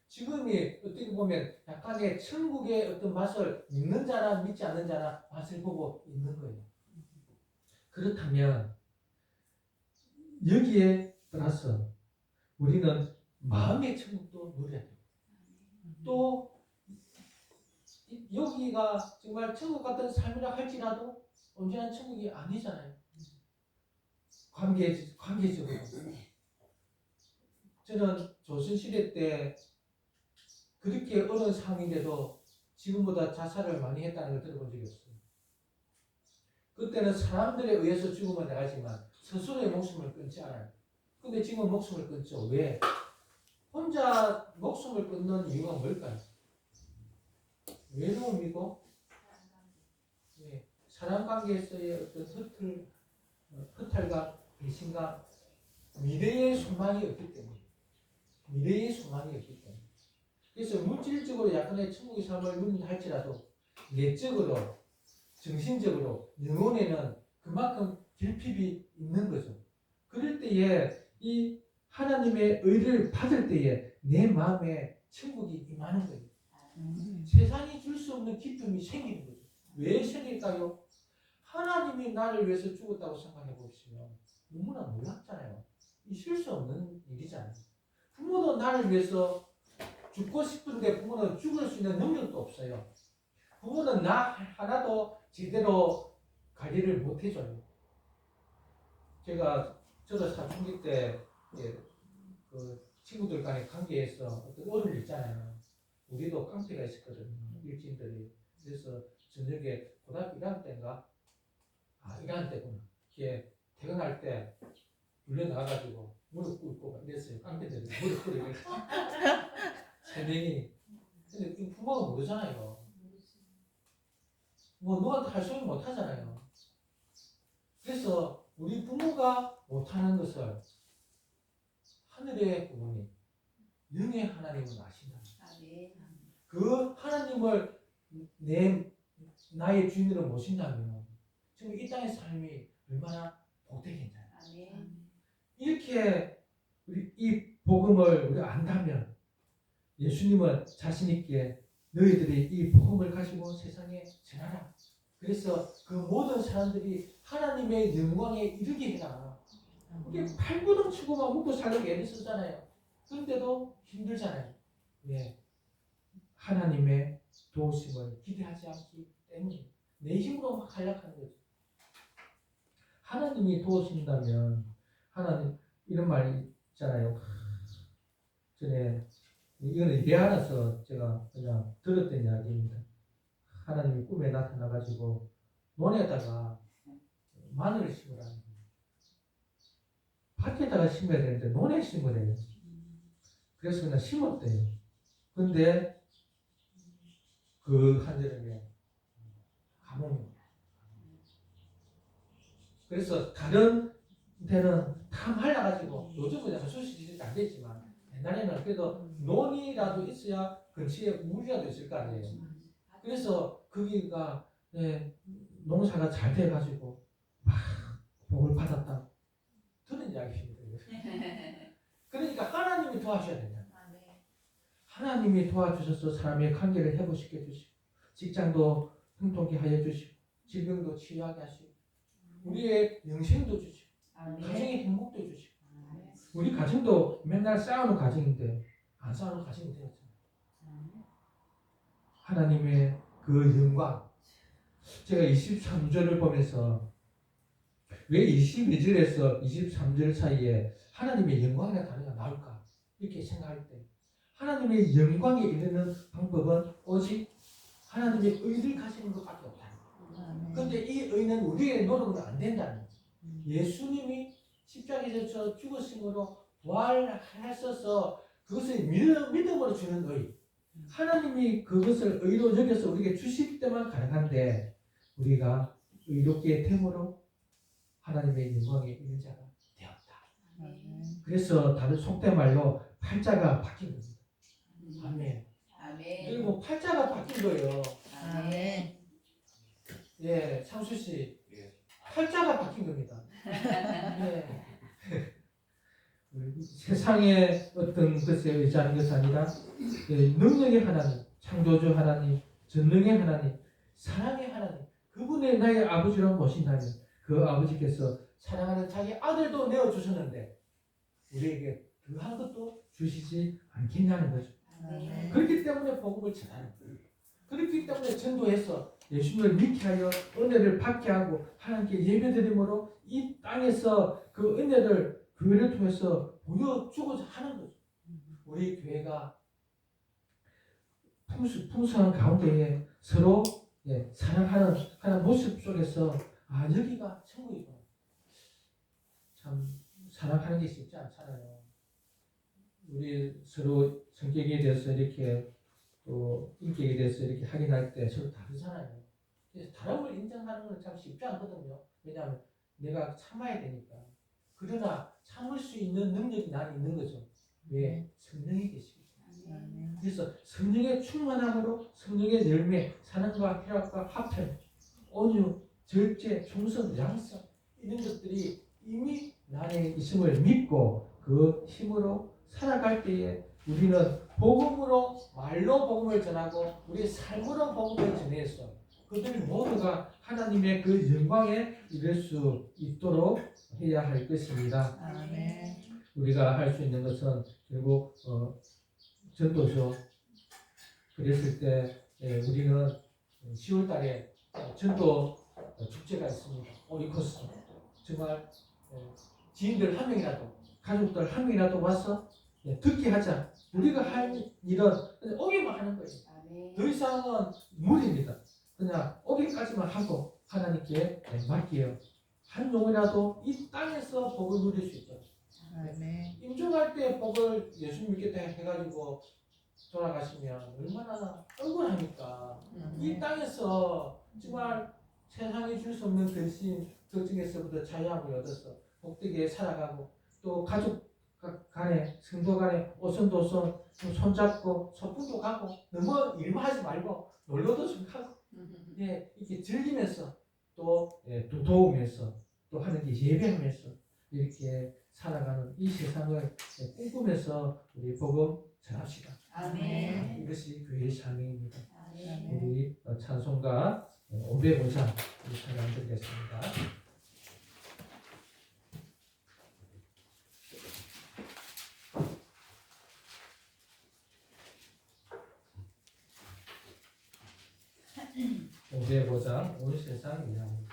지금이 어떻게 보면 약간의 천국의 어떤 맛을 믿는 자나 믿지 않는 자나 맛을 보고 있는 거예요. 그렇다면 여기에 따라서 우리는 마음의 천국도 누려야 돼요. 또 여기가 정말 천국 같은 삶이라 할지라도 온전한 천국이 아니잖아요. 관계적으로. 저는 조선시대 때 그렇게 어려운 상황인데도 지금보다 자살을 많이 했다는 걸 들어본 적이 없어요. 그때는 사람들에 의해서 죽음을 당하지만 스스로의 목숨을 끊지 않아요. 근데 지금은 목숨을 끊죠. 왜? 혼자 목숨을 끊는 이유가 뭘까요? 외로움이고, 사람 관계에서의 어떤 허탈감, 배신감, 미래의 소망이 없기 때문에. 미래의 소망이 없기 때문에. 그래서 물질적으로 약간의 천국의 삶을 누린다 할지라도 내적으로, 정신적으로, 영혼에는 그만큼 결핍이 있는 거죠. 그럴 때에 이 하나님의 의를 받을 때에 내 마음에 천국이 임하는 거예요.
음.
세상이 줄 수 없는 기쁨이 생기는 거죠. 왜 생길까요? 하나님이 나를 위해서 죽었다고 생각해 보시면 너무나 놀랍잖아요. 있을 수 없는 일이잖아요. 부모도 나를 위해서 죽고 싶은데 부모는 죽을 수 있는 능력도 없어요. 부모는 나 하나도 제대로 관리를 못 해줘요. 저도 사춘기 때 그 친구들 간의 관계에서 어떤 어려움이 있잖아요. 우리도 깡패가 있었거든요. 일진들이. 그래서 저녁에 고등학교 1학년 때인가? 1학년 때구나. 이게 퇴근할 때 물려 나가가지고 무릎 꿇고 이랬어요. 깡패들이 무릎 꿇고 이랬어요. 3명이. 근데 부모가 모르잖아요. 뭐 누구한테 할 소리 못 하잖아요. 그래서 우리 부모가 못하는 것을 하늘의 부모님, 영의 하나님은 아신다.
아멘.
그 하나님을 나의 주인으로 모신다면 지금 이 땅의 삶이 얼마나 복되겠나요?
아멘.
이렇게 우리 이 복음을 우리가 안다면 예수님은 자신 있게 너희들이 이 복음을 가지고 세상에 전하라. 그래서 그 모든 사람들이 하나님의 영광에 이르게 해라. 우리 팔구덩 치고만 먹고 살려고 애를 쓰잖아요. 그런데도 힘들잖아요. 왜? 하나님의 도우심을 기대하지 않기 때문에 내 힘으로 막 하려고 거죠. 하나님이 도우신다면 하나님 이런 말이 있잖아요. 전에 이거는 예배 안에서 제가 그냥 들었던 이야기입니다. 하나님이 꿈에 나타나가지고 논에다가 마늘을 심으라는 거예요. 밭에다가 심어야 되는데 논에 심으래요. 그래서 그냥 심었대요. 근데 그 한여름에 가뭄이. 그래서 다른 데는 다 말라가지고 요즘은 수시지도 안 되지만 옛날에는 그래도 논이라도 있어야 근처에 물이라도 있을 거 아니에요. 그래서 거기가 농사가 잘 돼가지고 막 복을 받았다. 들은 이야기입니다. 그러니까 하나님이 도와줘야 된다. 하나님이 도와주셔서 사람의 관계를 회복시켜 주시고 직장도 형통케 하여 주시고 질병도 치유하게 하시고 우리의 영생도 주시고 가정의 행복도 주시고 우리 가정도 맨날 싸우는 가정인데 안 싸우는 가정이 되었잖아요. 하나님의 그 영광. 제가 23절을 보면서 왜 22절에서 23절 사이에 하나님의 영광이라는 단어가 나올까 이렇게 생각할 때 하나님의 영광에 이르는 방법은 오직 하나님의 의를 가지는 것밖에 없다. 그런데 이 의는 우리의 노력으로 안 된다는 거죠. 예수님이 십자가에서 죽으심으로 부활하셔서 그것을 믿음으로 주는 의. 하나님이 그것을 의로 여겨서 우리에게 주실 때만 가능한데 우리가 의롭게 됨으로 하나님의 영광에 있는 자가 되었다. 그래서 다른 속된 말로 팔자가 바뀐 겁니다. 아멘.
아멘.
그리고 팔자가 바뀐 거예요.
아멘.
예, 상수 씨. 팔자가 바뀐 겁니다. 예. 세상의 어떤 것에 의지하는 것이 아니라 능력의 하나님, 창조주 하나님, 전능의 하나님, 사랑의 하나님, 그분의 나의 아버지라고 모신다면 그 아버지께서 사랑하는 자기 아들도 내어주셨는데 우리에게 더한 것도 주시지 않겠냐는 거죠.
아멘.
그렇기 때문에 복음을 전하는 거예요. 그렇기 때문에 전도해서 예수님을 믿게 하여 은혜를 받게 하고 하나님께 예배드림으로 이 땅에서 그 은혜를 교회를 통해서 보여주고자 하는 거죠. 우리 교회가 풍성한 가운데에 서로 사랑하는 모습 속에서 여기가 천국이구나. 참 사랑하는 게 쉽지 않잖아요. 우리 서로 성격에 대해서 이렇게 또 인격에 대해서 이렇게 확인할 때 서로 다르잖아요. 그래서 다름을 인정하는 건 참 쉽지 않거든요. 왜냐하면 내가 참아야 되니까. 그러나 참을 수 있는 능력이 난 있는 거죠. 왜? 성령이 계시기 때문에. 그래서 성령의 충만함으로 성령의 열매, 사랑과 희락과 화평, 온유, 절제, 충성, 양성 이런 것들이 이미 나의 있음을 믿고 그 힘으로 살아갈 때에 우리는 복음으로 말로 복음을 전하고 우리 삶으로 복음을 전해서 그들 모두가 하나님의 그 영광에 이를 수 있도록 해야 할 것입니다.
아멘.
우리가 할 수 있는 것은 결국 전도죠. 그랬을 때 우리는 10월 달에 전도 축제가 있습니다. 오리코스. 정말 지인들 한 명이라도 가족들 한 명이라도 와서 듣게 하자. 우리가 할 일은 그냥 오기만 하는 거예요.
아멘.
더 이상은 무리입니다. 그냥 오기까지만 하고 하나님께 맡겨요. 한 영혼이라도 이 땅에서 복을 누릴 수 있도록.
아멘.
임종할 때 복을 예수 믿겠다 해가지고 돌아가시면 얼마나 억울합니까? 이 땅에서 정말 세상에 줄 수 없는 근심, 걱정에서부터 자유함을 얻어서 복되게 살아가고 또 가족 간에 성도 간에 오손도손 손잡고 소풍도 가고 너무 일만 하지 말고 놀러도 좀 가고 이렇게 즐기면서 또 도우면서 또 하나님께 예배하면서 이렇게 살아가는 이 세상을 꿈꾸면서 우리 복음 전합시다.
아멘.
이것이 교회의 사명입니다.
아멘.
우리 찬송가 505장 우리 찬양 드리겠습니다. 오배보자 온 세상 이야기.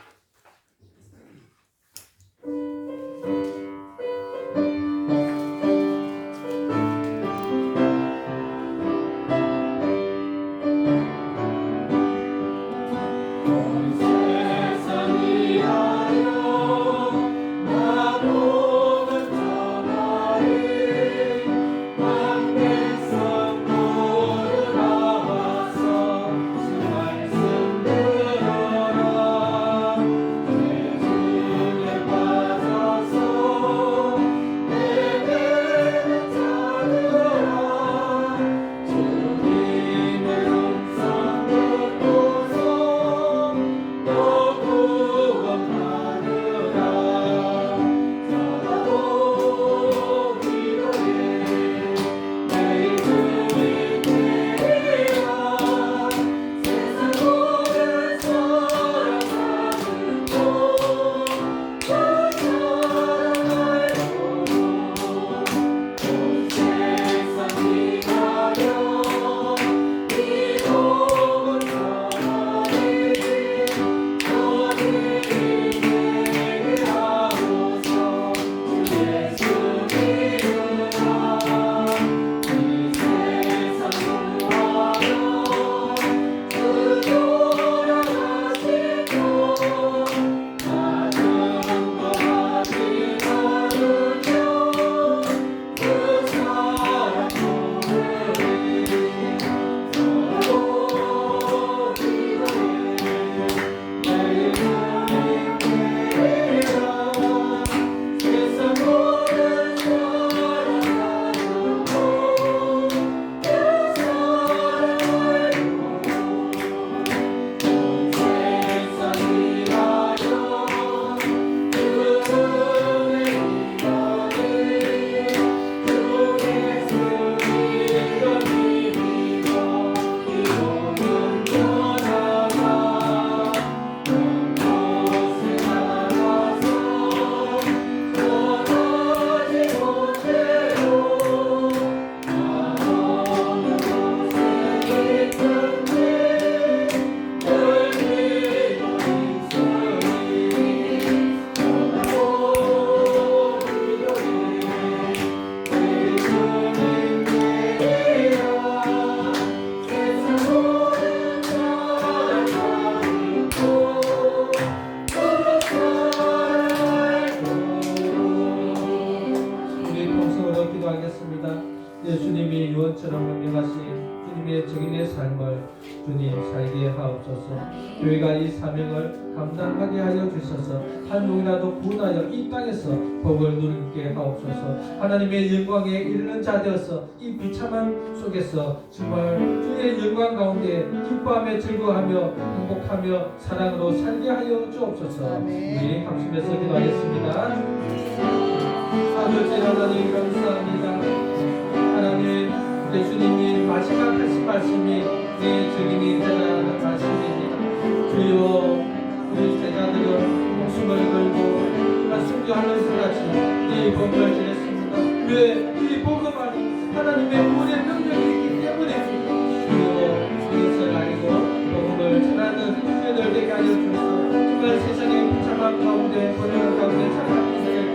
예수님이 유언처럼 명령하신 예수님의 증인의 삶을 주님 살게 하옵소서. 교회가 이 사명을 감당하게 하여 주셔서 한 명이라도 구원하여 이 땅에서 복을 누리게 하옵소서. 하나님의 영광에 이르는 자 되어서 이 비참함 속에서 정말 주의 영광 가운데 기뻐하며 즐거워하며 행복하며 사랑으로 살게 하여 주옵소서. 우리 합심해서 기도하겠습니다. 아버지 하나님 감사합니다. 하나님 예수님이 마지막 하신 말씀이 내 증인이 되라는 말씀입니다. 주여 우리 제자들은 목숨을 걸고 순교하는 수같이 이 복음을 전했습니다. 왜? 이 복음 안에 하나님의 구원의 능력이 있기 때문에 주여 그것을 알고 복음을 전하는 은혜를 되게 하여 주소서. 정말 세상의 비참한 가운데 고난 가운데 착한 자에게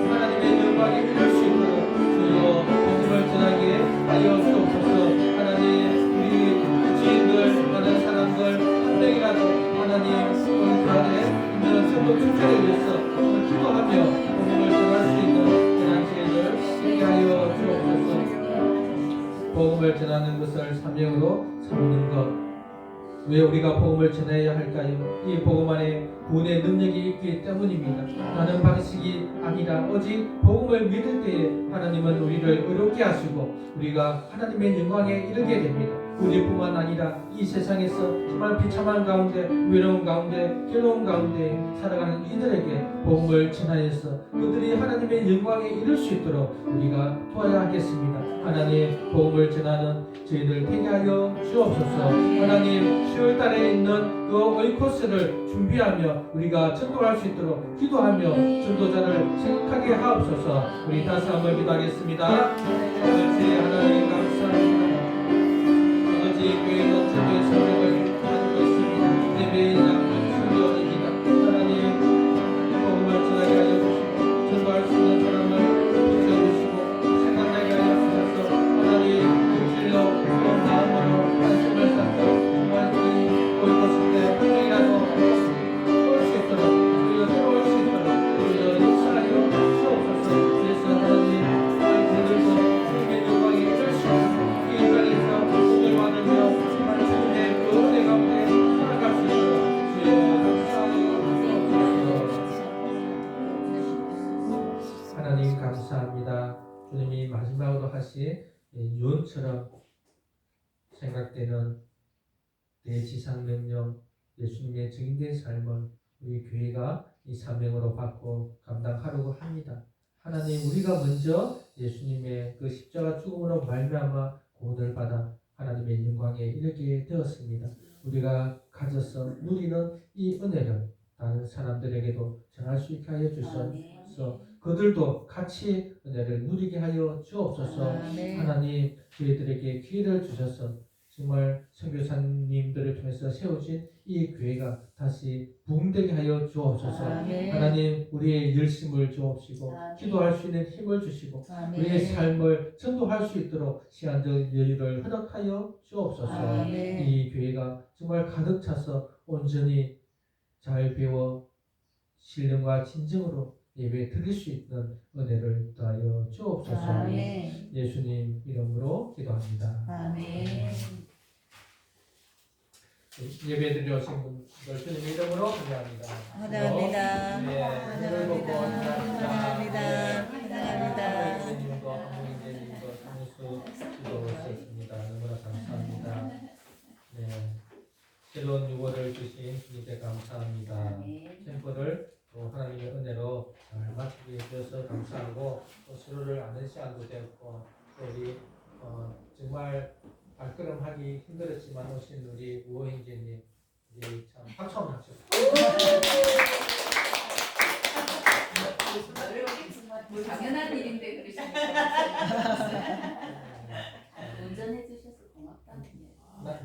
하나님의 영광에 이룰 수 있도록 주여 복음을 전하게 하여 주옵소서. 하나님 우리 지인들 많은 사람들 한 명이라도 하나님 우리 안에 있는 전도 축제를 위해서 기도하며 복음을 전할 수 있는 그런 기회를 되게 하여 주옵소서. 복음을 전하는 것을 사명으로 삼는 것. 왜 우리가 복음을 전해야 할까요? 이 복음 안에 구원의 능력이 있기 때문입니다. 다른 방식이 아니라 오직 복음을 믿을 때에 하나님은 우리를 의롭게 하시고 우리가 하나님의 영광에 이르게 됩니다. 우리뿐만 아니라 이 세상에서 정말 비참한 가운데 외로운 가운데 괴로운 가운데 살아가는 이들에게 복음을 전하여서 그들이 하나님의 영광에 이를 수 있도록 우리가 도와야 하겠습니다. 하나님 복음을 전하는 저희들 되게 하여 주옵소서. 하나님 10월달에 있는 그 오이코스를 준비하며 우리가 전도할 수 있도록 기도하며 전도자를 생각하게 하옵소서. 우리 다시 한번 기도하겠습니다. 아버지 하나님 감사합니다. 아버지 교회는 전도의 사명을 가지고 있습니다. 예배의 양은 순교입니다. 하나님 복음을 전하게 하여 주시고 전도할 수 있는 사람을 붙여주시고 생각나게 하여 주셔서 하나님 육실로 그런 마음으로 관심을 쌓고 정말 이 오이코스 때 한 명이라도 올 수 있도록 우리가 들어올 수 있도록 우리가 역사하여 주옵소서. 그래서 하나님 그들도 주님의 영광에 이룰 수 있는 이 땅에서 복을 받으며 정말 주님의 그 은혜 가운데 살아갈 수 있도록 주여 역사하여 주옵소서. 하나님 감사합니다. 주님이 마지막으로 하신 유언처럼 생각되는 대지상 명령 예수님의 증인된 삶을 우리 교회가 이 사명으로 받고 감당하려고 합니다. 하나님 우리가 먼저 예수님의 그 십자가 죽음으로 말미암아 구원을 받아 하나님의 영광에 이르게 되었습니다. 우리가 가져서 누리는 이 은혜를 다른 사람들에게도 전할 수 있게 하여 주셔서 그들도 같이 은혜를 누리게 하여 주옵소서. 하나님 저희들에게 기회를 주셔서 정말 선교사님들을 통해서 세워진 이 교회가 다시 부흥되게 하여 주옵소서. 하나님 우리의 열심을 주옵시고 기도할 수 있는 힘을 주시고 우리의 삶을 전도할 수 있도록 시간적 여유를 허락하여 주옵소서. 이 교회가 정말 가득 차서 온전히 잘 배워 신령과 진정으로 예배 드릴 수 있는 은혜를 더하여 주옵소서. 예수님 이름으로 기도합니다. 예배 드리러 오신 분들 주님 이름으로 기도합니다.
환영합니다.
네, 오늘 보고
환영합니다. 환영합니다.
예수님도 한국인님도 장수 기도하셨습니다. 너무나 감사합니다. 네, 새로운 6월을 주신 주님께 감사합니다. 템포를 또 하나님의 은혜로 잘 마치게 해주셔서 감사하고 또 서로를 아는 시간도 되었고 또 우리 정말 발걸음하기 힘들었지만 오신 우리 우호행제님 우리 참 박수 한번 합시다.
뭐 당연한 일인데 그러시니까 운전해 주셔서 고맙다.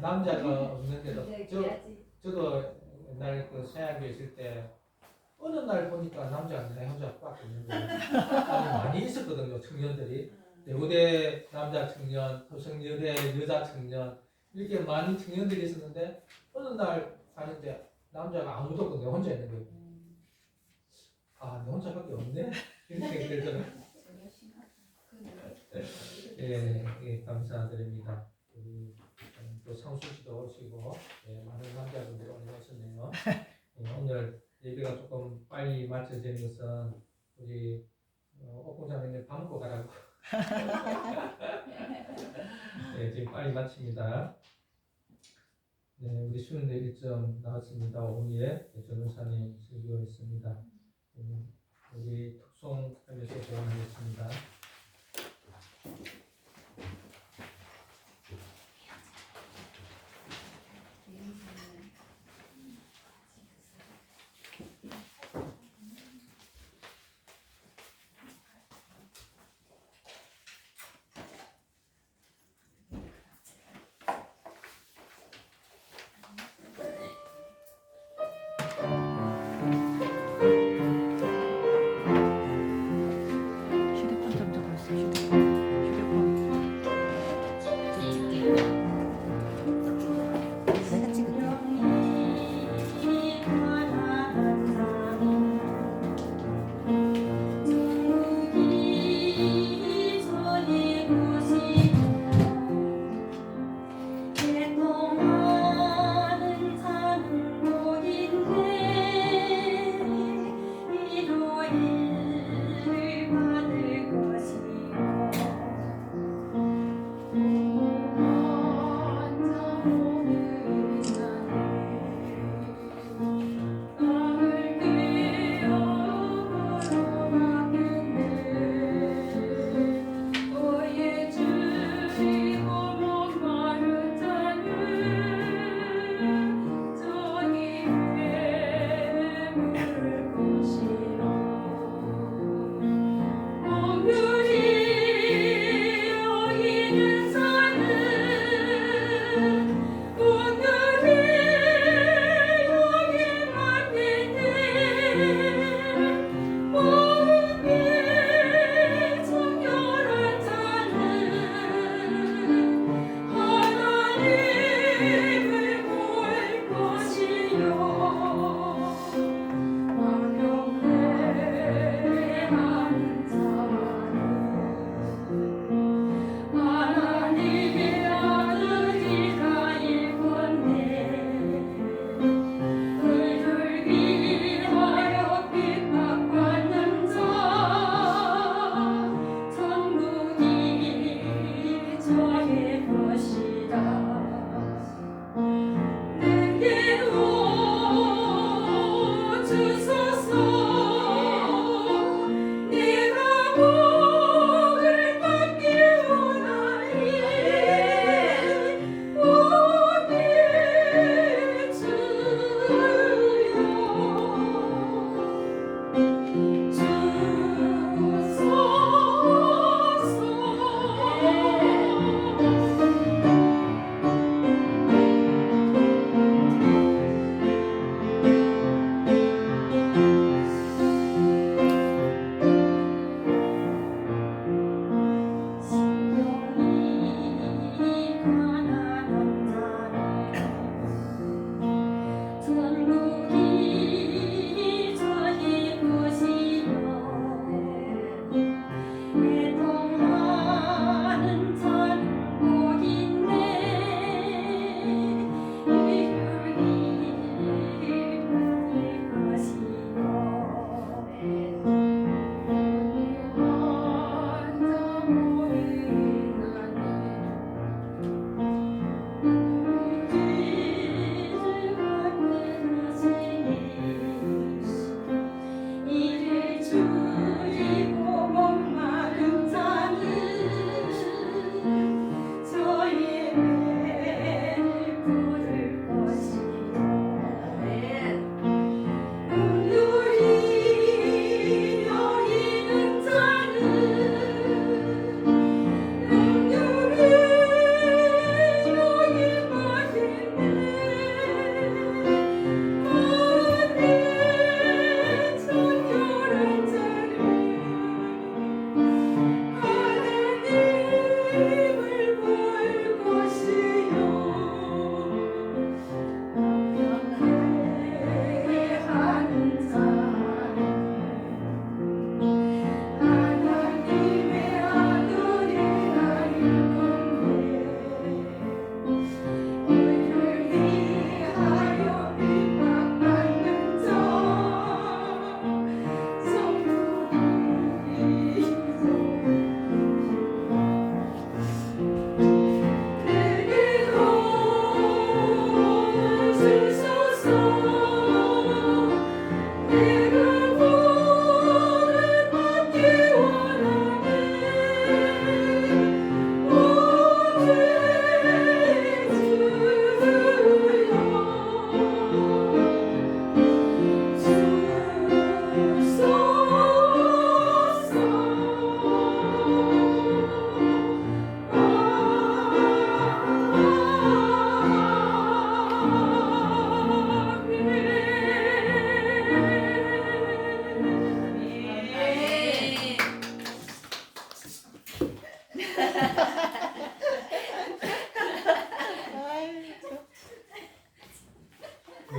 남자가 없는데도 저도 옛날 그 세학에 있을 때 어느 날 보니까 남자가 내 혼자 꽉 있는데 많이 있었거든요. 청년들이 대우대 남자 청년, 토성여대 여자 청년 이렇게 많은 청년들이 있었는데 어느 날 가는데 남자가 아무도 없고 내 혼자 있는 거예요. 아, 내 혼자밖에 없네? 이렇게 들더라고요. 예, 감사드립니다. 우리 되는 것은 우리 옥공자매님 밥 먹고 가라고. 네, 지금 빨리 마칩니다. 네, 우리 수련회 일정 나왔습니다. 오후에 전우사님 설교했습니다. 우리 특송하면서 조언하겠습니다.
휴대폰 좀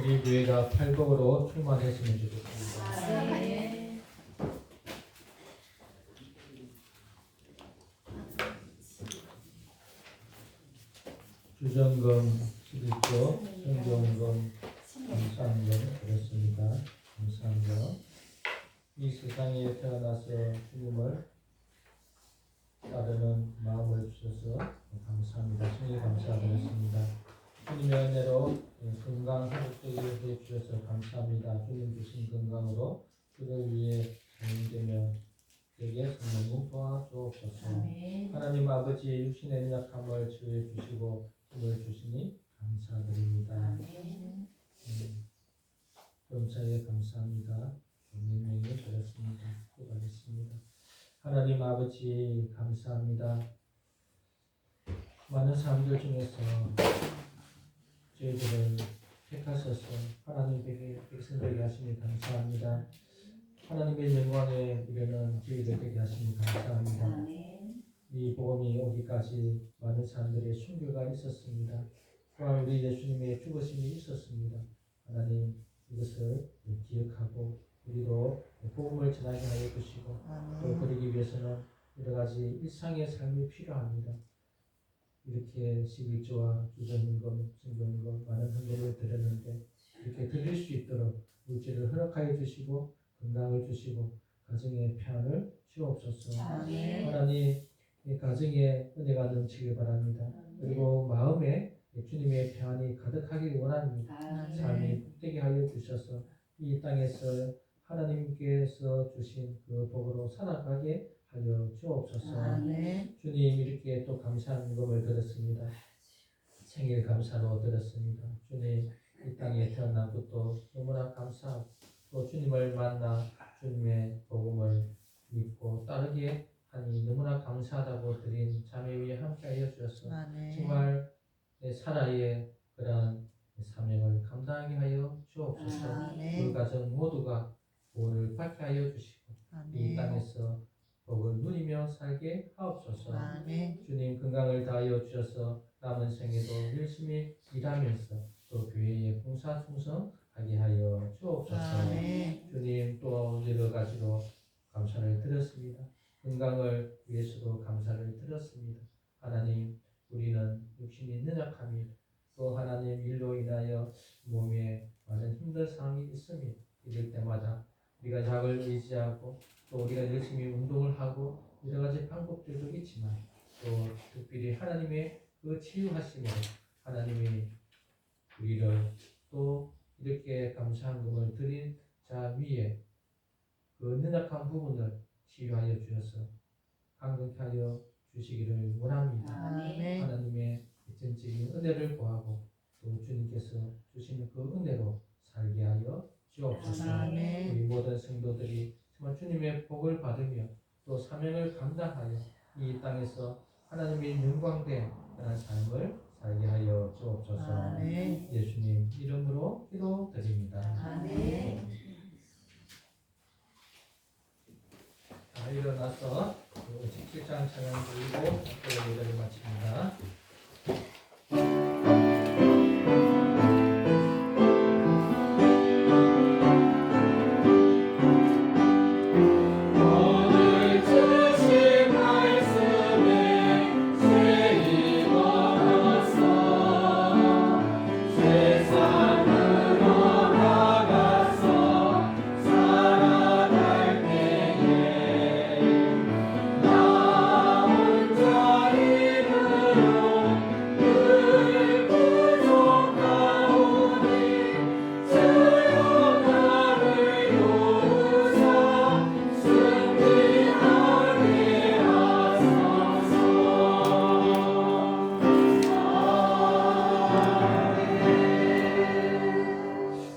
우리 교회가 팔복으로 충만했으면 좋겠습니다.
아멘.
주전금 11조, 성경금 감사한 것 드렸습니다. 감사한 것. 이 세상에 태어나서 주님을 따르는 마음을 주셔서 감사합니다. 주님 감사드렸습니다. 주님의 은혜로 건강 회복되게 해주셔서 감사합니다. 주님 주신 건강으로 그를 위해 전되며 되게 성령 도와주옵소서. 하나님 아버지 육신의 약함을 치유해 주시고 힘을 주시니 감사드립니다. 감사에 감사합니다. 명령을 드렸습니다. 기도하겠습니다. 하나님 아버지 감사합니다. 많은 사람들 중에서 저희들을 택하셔서 하나님에게 백성되게 하시니 감사합니다. 하나님의 영광에 이르는 저희들 되게 하시니 감사합니다. 이 복음이 오기까지 많은 사람들의 순교가 있었습니다. 또한 우리 예수님의 죽으심이 있었습니다. 하나님 이것을 기억하고 우리도 복음을 전하게 하여 주시고 또 그러기 위해서는 여러 가지 일상의 삶이 필요합니다. 이렇게 11조와 주전금, 성경금 많은 헌금을 드렸는데 이렇게 드릴 수 있도록 물질을 허락하여 주시고 건강을 주시고 가정의 평안을 주옵소서. 하나님 이 가정에 은혜가 넘치길 바랍니다. 그리고 마음에 주님의 평안이 가득하길 원합니다. 삶이 복되게 하여 주셔서 이 땅에서 하나님께서 주신 그 복으로 살아가게 하여 주옵소서. 주님 이렇게 또 감사한 은금을 드렸습니다. 생일 감사로 드렸습니다. 주님 이 땅에 태어난 것도 너무나 감사하고 또 주님을 만나 주님의 복음을 믿고 따르게 하니 너무나 감사하다고 드린 자매 위에 함께하여 주셔서 정말 내 살아의 그러한 사명을 감당하게 하여 주옵소서. 그 가정 모두가 구원을 받게 하여 주시고 이 땅에서 복을 누리며 살게 하옵소서. 주님 건강을 다하여 주셔서 남은 생에도 열심히 일하면서 또 교회에 봉사 충성하게 하여 주옵소서. 주님 또 여러 가지로 감사를 드렸습니다. 건강을 위해서도 감사를 드렸습니다. 하나님 우리는 육신이 연약함이 또 하나님 일로 인하여 몸에 많은 힘든 상황이 있습니다. 이럴 때마다 우리가 약을 의지하고 또 우리가 열심히 운동을 하고 여러 가지 방법들도 있지만 또 특별히 하나님의 그 치유하심으로 하나님이 우리를 또 이렇게 감사한 금을 드린 자 위에 그 연약한 부분을 치유하여 주셔서 강건케 하여 주시기를 원합니다. 하나님의 전적인 은혜를 구하고 또 주님께서 주시는 그 은혜로 살게 하여 주옵소서. 우리 모든 성도들이 정말 주님의 복을 받으며 또 사명을 감당하여 이 땅에서 하나님의 영광된 그런 삶을 살게 하여 주옵소서. 예수님 이름으로 기도드립니다. 자, 일어나서 17장 찬양 드리고 학교 예배를 마칩니다.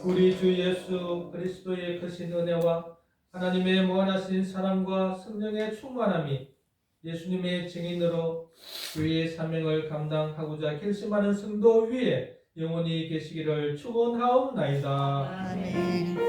우리 주 예수 그리스도의 크신 은혜와 하나님의 무한하신 사랑과 성령의 충만함이 예수님의 증인으로 교회의 사명을 감당하고자 결심하는 성도 위에 영원히 계시기를 축원하옵나이다.
아멘.